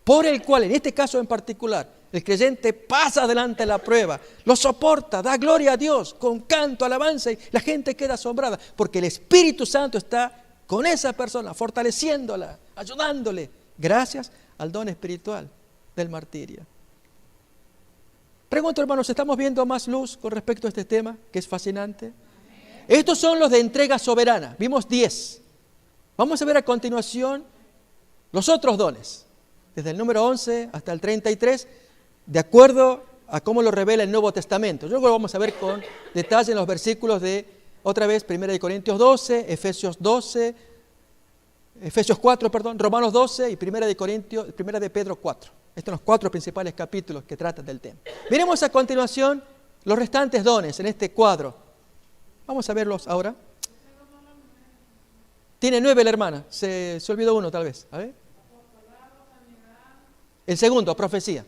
Speaker 1: por el cual, en este caso en particular, el creyente pasa adelante la prueba, lo soporta, da gloria a Dios, con canto, alabanza, y la gente queda asombrada, porque el Espíritu Santo está con esa persona, fortaleciéndola, ayudándole, gracias al don espiritual del martirio. Pregunto, hermanos, ¿estamos viendo más luz con respecto a este tema, que es fascinante? Estos son los de entrega soberana, vimos 10. Vamos a ver a continuación los otros dones, desde el número 11 hasta el 33, de acuerdo a cómo lo revela el Nuevo Testamento. Luego lo vamos a ver con detalle en los versículos de, otra vez, 1 Corintios 12, Efesios 4, Romanos 12 y 1 de Pedro 4. Estos son los 4 principales capítulos que tratan del tema. Miremos a continuación los restantes dones en este cuadro. Vamos a verlos ahora. Tiene 9 la hermana, se olvidó uno tal vez. A ver. El segundo, profecía.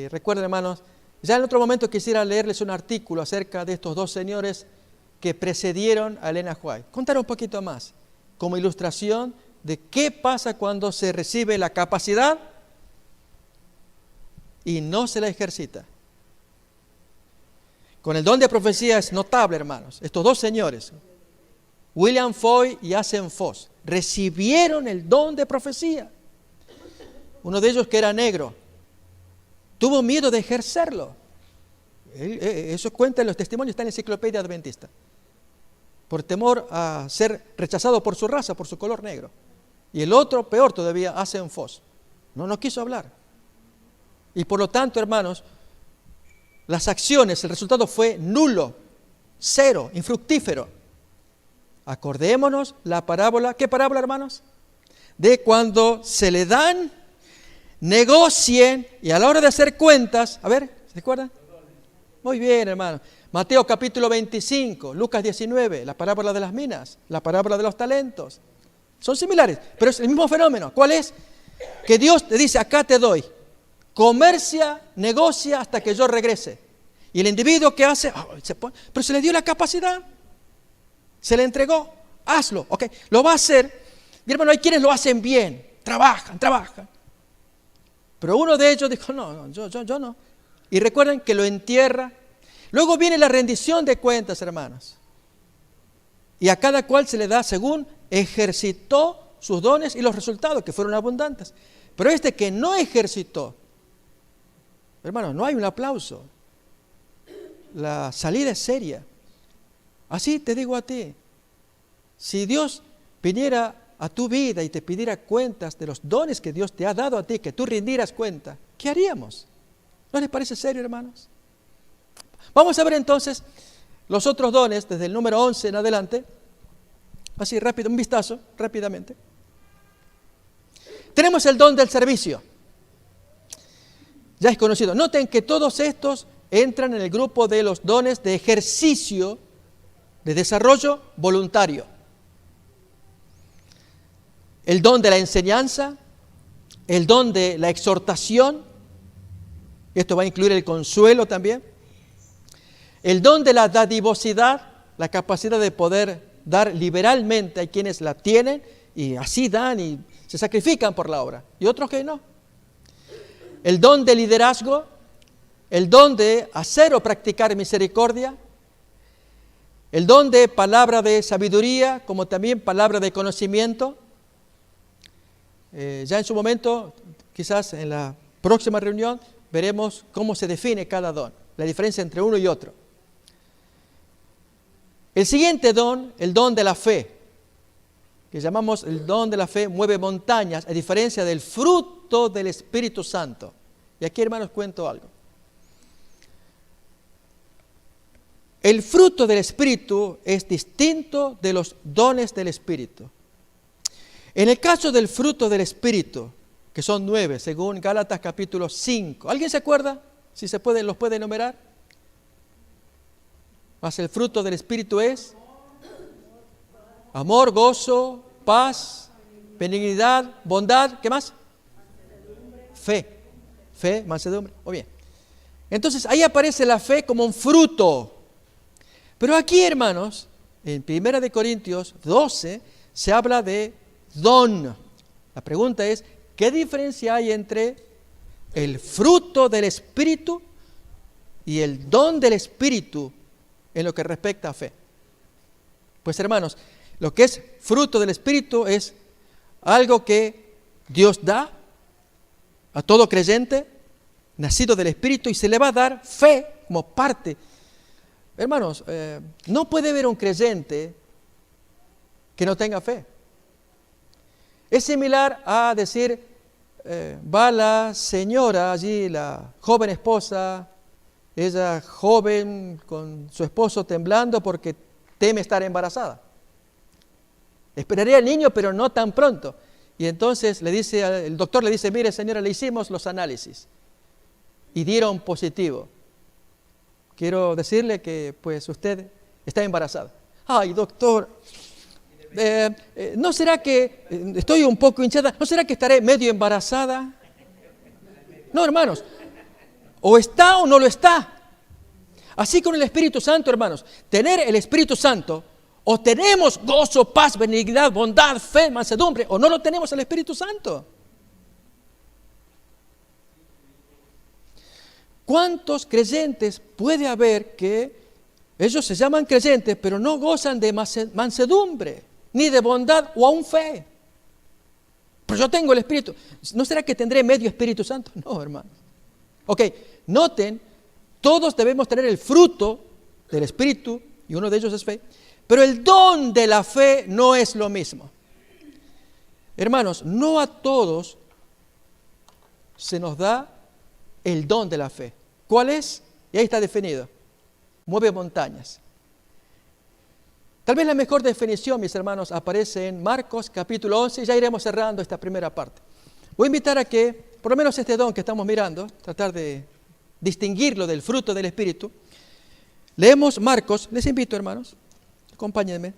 Speaker 1: Recuerden, hermanos, ya en otro momento quisiera leerles un artículo acerca de estos 2 señores que precedieron a Elena White. Contar un poquito más, como ilustración de qué pasa cuando se recibe la capacidad y no se la ejercita. Con el don de profecía es notable, hermanos. Estos 2 señores, William Foy y Asen Foss, recibieron el don de profecía. Uno de ellos, que era negro, tuvo miedo de ejercerlo. Eso cuenta en los testimonios, está en la Enciclopedia Adventista. Por temor a ser rechazado por su raza, por su color negro. Y el otro, peor todavía, Asen Foss. No quiso hablar. Y por lo tanto, hermanos, las acciones, el resultado fue nulo, 0, infructífero. Acordémonos la parábola, ¿qué parábola, hermanos? De cuando se le dan, negocien, y a la hora de hacer cuentas, a ver, ¿se acuerdan? Muy bien, hermano. Mateo capítulo 25, Lucas 19, la parábola de las minas, la parábola de los talentos. Son similares, pero es el mismo fenómeno. ¿Cuál es? Que Dios te dice, acá te doy. Comercia, negocia hasta que yo regrese. Y el individuo que hace, pero se le dio la capacidad. Se le entregó. Hazlo, ok. Lo va a hacer. Mi hermano, hay quienes lo hacen bien. Trabajan. Pero uno de ellos dijo, no, yo no. Y recuerden que lo entierra. Luego viene la rendición de cuentas, hermanos. Y a cada cual se le da según ejercitó sus dones y los resultados, que fueron abundantes. Pero este que no ejercitó, hermanos, no hay un aplauso. La salida es seria. Así te digo a ti, si Dios viniera a tu vida y te pidiera cuentas de los dones que Dios te ha dado a ti, que tú rindieras cuenta, ¿qué haríamos? ¿No les parece serio, hermanos? Vamos a ver entonces los otros dones, desde el número 11 en adelante. Así rápido, un vistazo, rápidamente. Tenemos el don del servicio. Ya es conocido. Noten que todos estos entran en el grupo de los dones de ejercicio, de desarrollo voluntario. El don de la enseñanza, el don de la exhortación, esto va a incluir el consuelo también, el don de la dadivosidad, la capacidad de poder dar liberalmente a quienes la tienen y así dan y se sacrifican por la obra, y otros que no. El don de liderazgo, el don de hacer o practicar misericordia, el don de palabra de sabiduría, como también palabra de conocimiento. Ya en su momento, quizás en la próxima reunión, veremos cómo se define cada don, la diferencia entre uno y otro. El siguiente don, el don de la fe, que llamamos el don de la fe, mueve montañas, a diferencia del fruto del Espíritu Santo. Y aquí, hermanos, cuento algo. El fruto del Espíritu es distinto de los dones del Espíritu. En el caso del fruto del Espíritu, que son 9, según Gálatas capítulo 5, ¿alguien se acuerda? Si se puede, los puede enumerar. Mas el fruto del Espíritu es amor, gozo, paz, benignidad, bondad, ¿qué más? Fe, mansedumbre. Muy bien. Entonces ahí aparece la fe como un fruto. Pero aquí, hermanos, en 1 Corintios 12 se habla de don. La pregunta es, ¿qué diferencia hay entre el fruto del Espíritu y el don del Espíritu en lo que respecta a fe? Pues, hermanos, lo que es fruto del Espíritu es algo que Dios da a todo creyente, nacido del Espíritu, y se le va a dar fe como parte. Hermanos, no puede haber un creyente que no tenga fe. Es similar a decir, va la señora allí, la joven esposa, ella joven con su esposo temblando porque teme estar embarazada. Esperaría al niño, pero no tan pronto. Y entonces el doctor le dice, mire señora, le hicimos los análisis y dieron positivo. Quiero decirle que pues usted está embarazada. Ay, doctor, ¿no será que estoy un poco hinchada? ¿No será que estaré medio embarazada? No, hermanos, o está o no lo está. Así con el Espíritu Santo, hermanos, tener el Espíritu Santo, o tenemos gozo, paz, benignidad, bondad, fe, mansedumbre, o no lo tenemos el Espíritu Santo. ¿Cuántos creyentes puede haber que ellos se llaman creyentes, pero no gozan de mansedumbre, ni de bondad o aún fe? Pero yo tengo el Espíritu. ¿No será que tendré medio Espíritu Santo? No, hermanos. Ok, noten, todos debemos tener el fruto del Espíritu, y uno de ellos es fe, pero el don de la fe no es lo mismo. Hermanos, no a todos se nos da el don de la fe. ¿Cuál es? Y ahí está definido. Mueve montañas. Tal vez la mejor definición, mis hermanos, aparece en Marcos capítulo 11, y ya iremos cerrando esta primera parte. Voy a invitar a que, por lo menos este don que estamos mirando, tratar de distinguirlo del fruto del Espíritu. Leemos Marcos, les invito, hermanos, acompáñenme.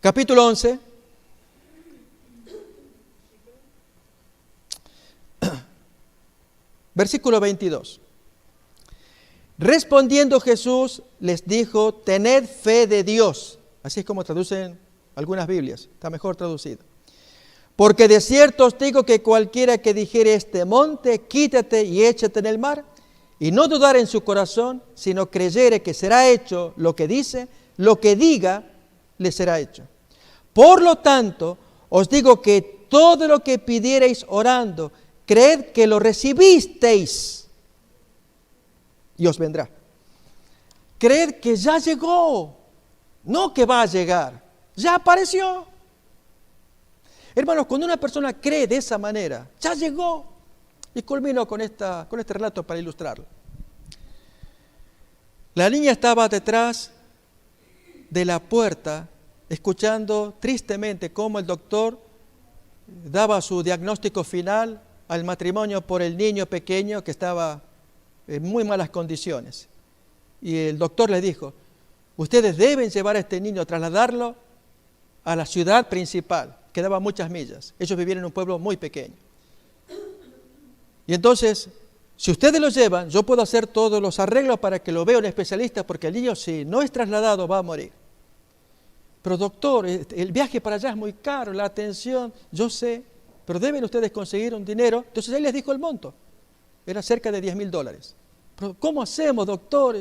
Speaker 1: Capítulo 11. Versículo 22. Respondiendo Jesús les dijo, tened fe de Dios. Así es como traducen algunas Biblias, está mejor traducido. Porque de cierto os digo que cualquiera que dijere este monte, quítate y échate en el mar, y no dudar en su corazón, sino creyere que será hecho lo que dice, lo que diga, le será hecho. Por lo tanto, os digo que todo lo que pidiereis orando, creed que lo recibisteis y os vendrá. Creed que ya llegó, no que va a llegar, ya apareció. Hermanos, cuando una persona cree de esa manera, ya llegó. Y culmino con este relato para ilustrarlo. La niña estaba detrás de la puerta, escuchando tristemente cómo el doctor daba su diagnóstico final al matrimonio por el niño pequeño que estaba en muy malas condiciones. Y el doctor le dijo, ustedes deben llevar a este niño, trasladarlo a la ciudad principal, que daba muchas millas. Ellos vivían en un pueblo muy pequeño. Y entonces, si ustedes lo llevan, yo puedo hacer todos los arreglos para que lo vea un especialista, porque el niño, si no es trasladado, va a morir. Pero doctor, el viaje para allá es muy caro, la atención, yo sé, pero deben ustedes conseguir un dinero. Entonces él les dijo el monto, era cerca de $10,000. Pero ¿cómo hacemos, doctor?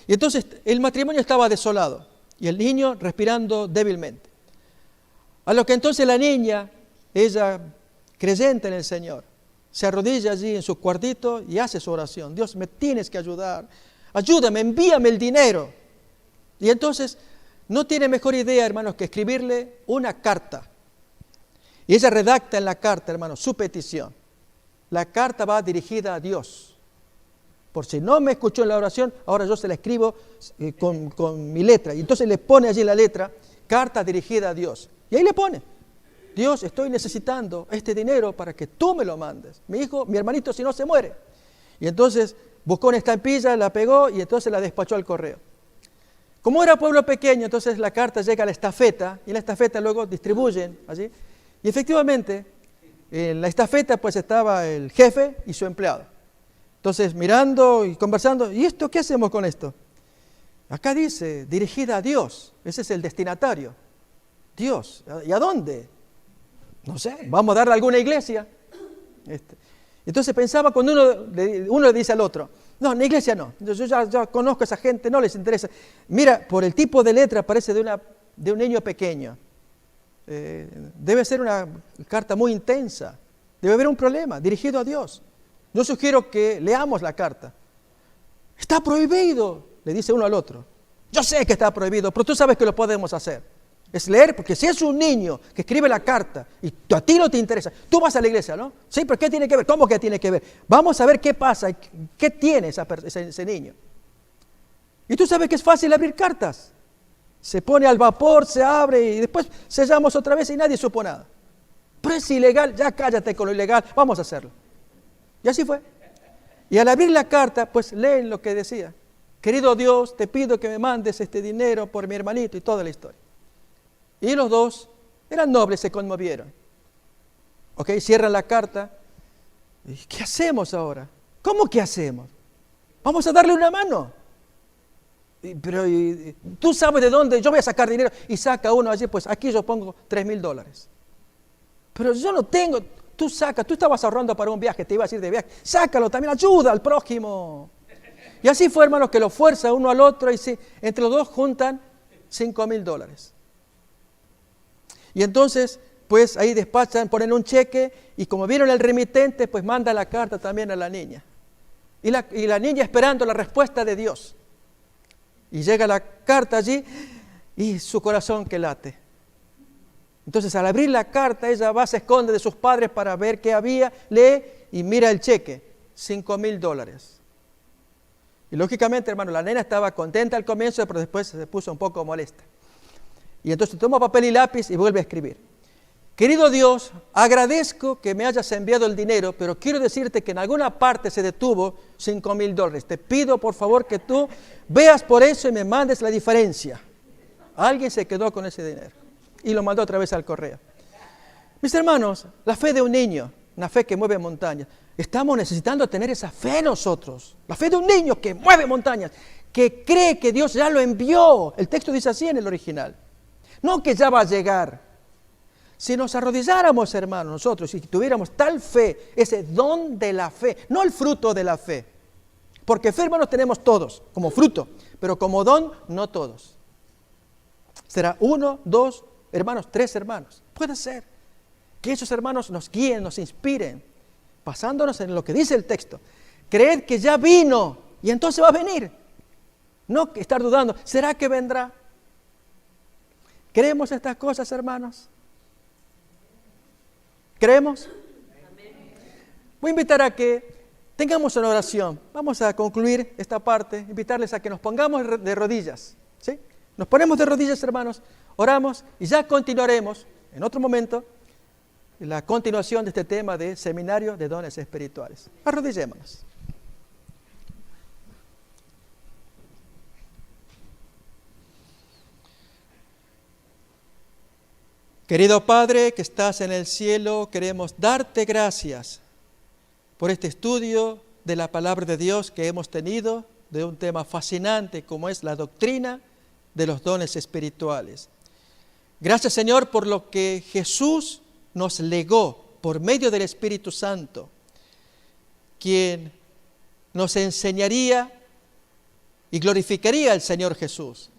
Speaker 1: Y entonces el matrimonio estaba desolado y el niño respirando débilmente. A lo que entonces la niña, ella creyente en el Señor, se arrodilla allí en su cuartito y hace su oración. Dios, me tienes que ayudar. Ayúdame, envíame el dinero. Y entonces no tiene mejor idea, hermanos, que escribirle una carta. Y ella redacta en la carta, hermanos, su petición. La carta va dirigida a Dios. Por si no me escuchó en la oración, ahora yo se la escribo con mi letra. Y entonces le pone allí la letra, carta dirigida a Dios. Y ahí le pone. Dios, estoy necesitando este dinero para que tú me lo mandes. Mi hijo, mi hermanito, si no se muere. Y entonces buscó una estampilla, la pegó y entonces la despachó al correo. Como era pueblo pequeño, entonces la carta llega a la estafeta y en la estafeta luego distribuyen allí. Y efectivamente, en la estafeta pues estaba el jefe y su empleado. Entonces mirando y conversando, ¿y esto qué hacemos con esto? Acá dice, dirigida a Dios. Ese es el destinatario. Dios, ¿y a dónde? No sé, vamos a darle a alguna iglesia. Entonces pensaba cuando uno le dice al otro, no, en la iglesia no, yo ya conozco a esa gente, no les interesa. Mira, por el tipo de letra parece de un niño pequeño. Debe ser una carta muy intensa, debe haber un problema dirigido a Dios. Yo sugiero que leamos la carta. Está prohibido, le dice uno al otro. Yo sé que está prohibido, pero tú sabes que lo podemos hacer. Es leer, porque si es un niño que escribe la carta y a ti no te interesa, tú vas a la iglesia, ¿no? Sí, pero ¿qué tiene que ver? ¿Cómo que tiene que ver? Vamos a ver qué pasa, qué tiene ese niño. Y tú sabes que es fácil abrir cartas. Se pone al vapor, se abre y después sellamos otra vez y nadie supo nada. Pero es ilegal, ya cállate con lo ilegal, vamos a hacerlo. Y así fue. Y al abrir la carta, pues leen lo que decía. Querido Dios, te pido que me mandes este dinero por mi hermanito y toda la historia. Y los dos eran nobles, se conmovieron. Ok, cierran la carta. ¿Y qué hacemos ahora? ¿Cómo que hacemos? Vamos a darle una mano. Pero tú sabes de dónde, yo voy a sacar dinero. Y saca uno allí, pues aquí yo pongo $3,000. Pero yo no tengo, tú estabas ahorrando para un viaje, te ibas a ir de viaje. Sácalo también, ayuda al prójimo. Y así fue, hermanos, que lo fuerza uno al otro y entre los dos juntan $5,000. Y entonces, pues ahí despachan, ponen un cheque y como vieron el remitente, pues manda la carta también a la niña. Y la niña esperando la respuesta de Dios. Y llega la carta allí y su corazón que late. Entonces al abrir la carta ella va, se esconde de sus padres para ver qué había, lee y mira el cheque, $5,000. Y lógicamente, hermano, la nena estaba contenta al comienzo, pero después se puso un poco molesta. Y entonces toma papel y lápiz y vuelve a escribir. Querido Dios, agradezco que me hayas enviado el dinero, pero quiero decirte que en alguna parte se detuvo $5,000. Te pido por favor que tú veas por eso y me mandes la diferencia. Alguien se quedó con ese dinero y lo mandó otra vez al correo. Mis hermanos, la fe de un niño, una fe que mueve montañas. Estamos necesitando tener esa fe nosotros. La fe de un niño que mueve montañas, que cree que Dios ya lo envió. El texto dice así en el original. No que ya va a llegar. Si nos arrodilláramos, hermanos, nosotros, y tuviéramos tal fe, ese don de la fe, no el fruto de la fe. Porque fe, hermanos, tenemos todos, como fruto, pero como don, no todos. Será 1, 2 hermanos, 3 hermanos. Puede ser que esos hermanos nos guíen, nos inspiren. basándonos en lo que dice el texto. Creed que ya vino y entonces va a venir. No estar dudando, ¿será que vendrá? ¿Creemos estas cosas, hermanos? ¿Creemos? Voy a invitar a que tengamos una oración. Vamos a concluir esta parte, invitarles a que nos pongamos de rodillas. ¿Sí? Nos ponemos de rodillas, hermanos, oramos y ya continuaremos en otro momento la continuación de este tema de seminario de dones espirituales. Arrodillémonos. Querido Padre que estás en el cielo, queremos darte gracias por este estudio de la palabra de Dios que hemos tenido, de un tema fascinante como es la doctrina de los dones espirituales. Gracias, Señor, por lo que Jesús nos legó por medio del Espíritu Santo, quien nos enseñaría y glorificaría al Señor Jesús.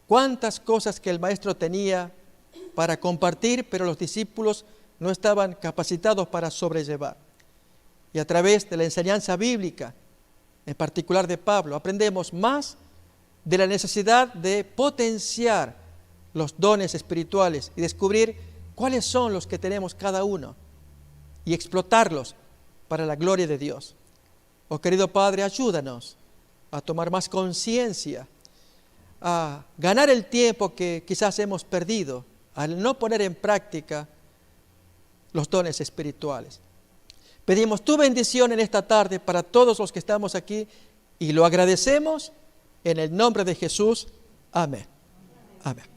Speaker 1: Cuántas cosas que el Maestro tenía para compartir, pero los discípulos no estaban capacitados para sobrellevar. Y a través de la enseñanza bíblica, en particular de Pablo, aprendemos más de la necesidad de potenciar los dones espirituales y descubrir cuáles son los que tenemos cada uno y explotarlos para la gloria de Dios. Oh querido Padre, ayúdanos a tomar más conciencia, a ganar el tiempo que quizás hemos perdido al no poner en práctica los dones espirituales. Pedimos tu bendición en esta tarde para todos los que estamos aquí y lo agradecemos en el nombre de Jesús. Amén. Amén.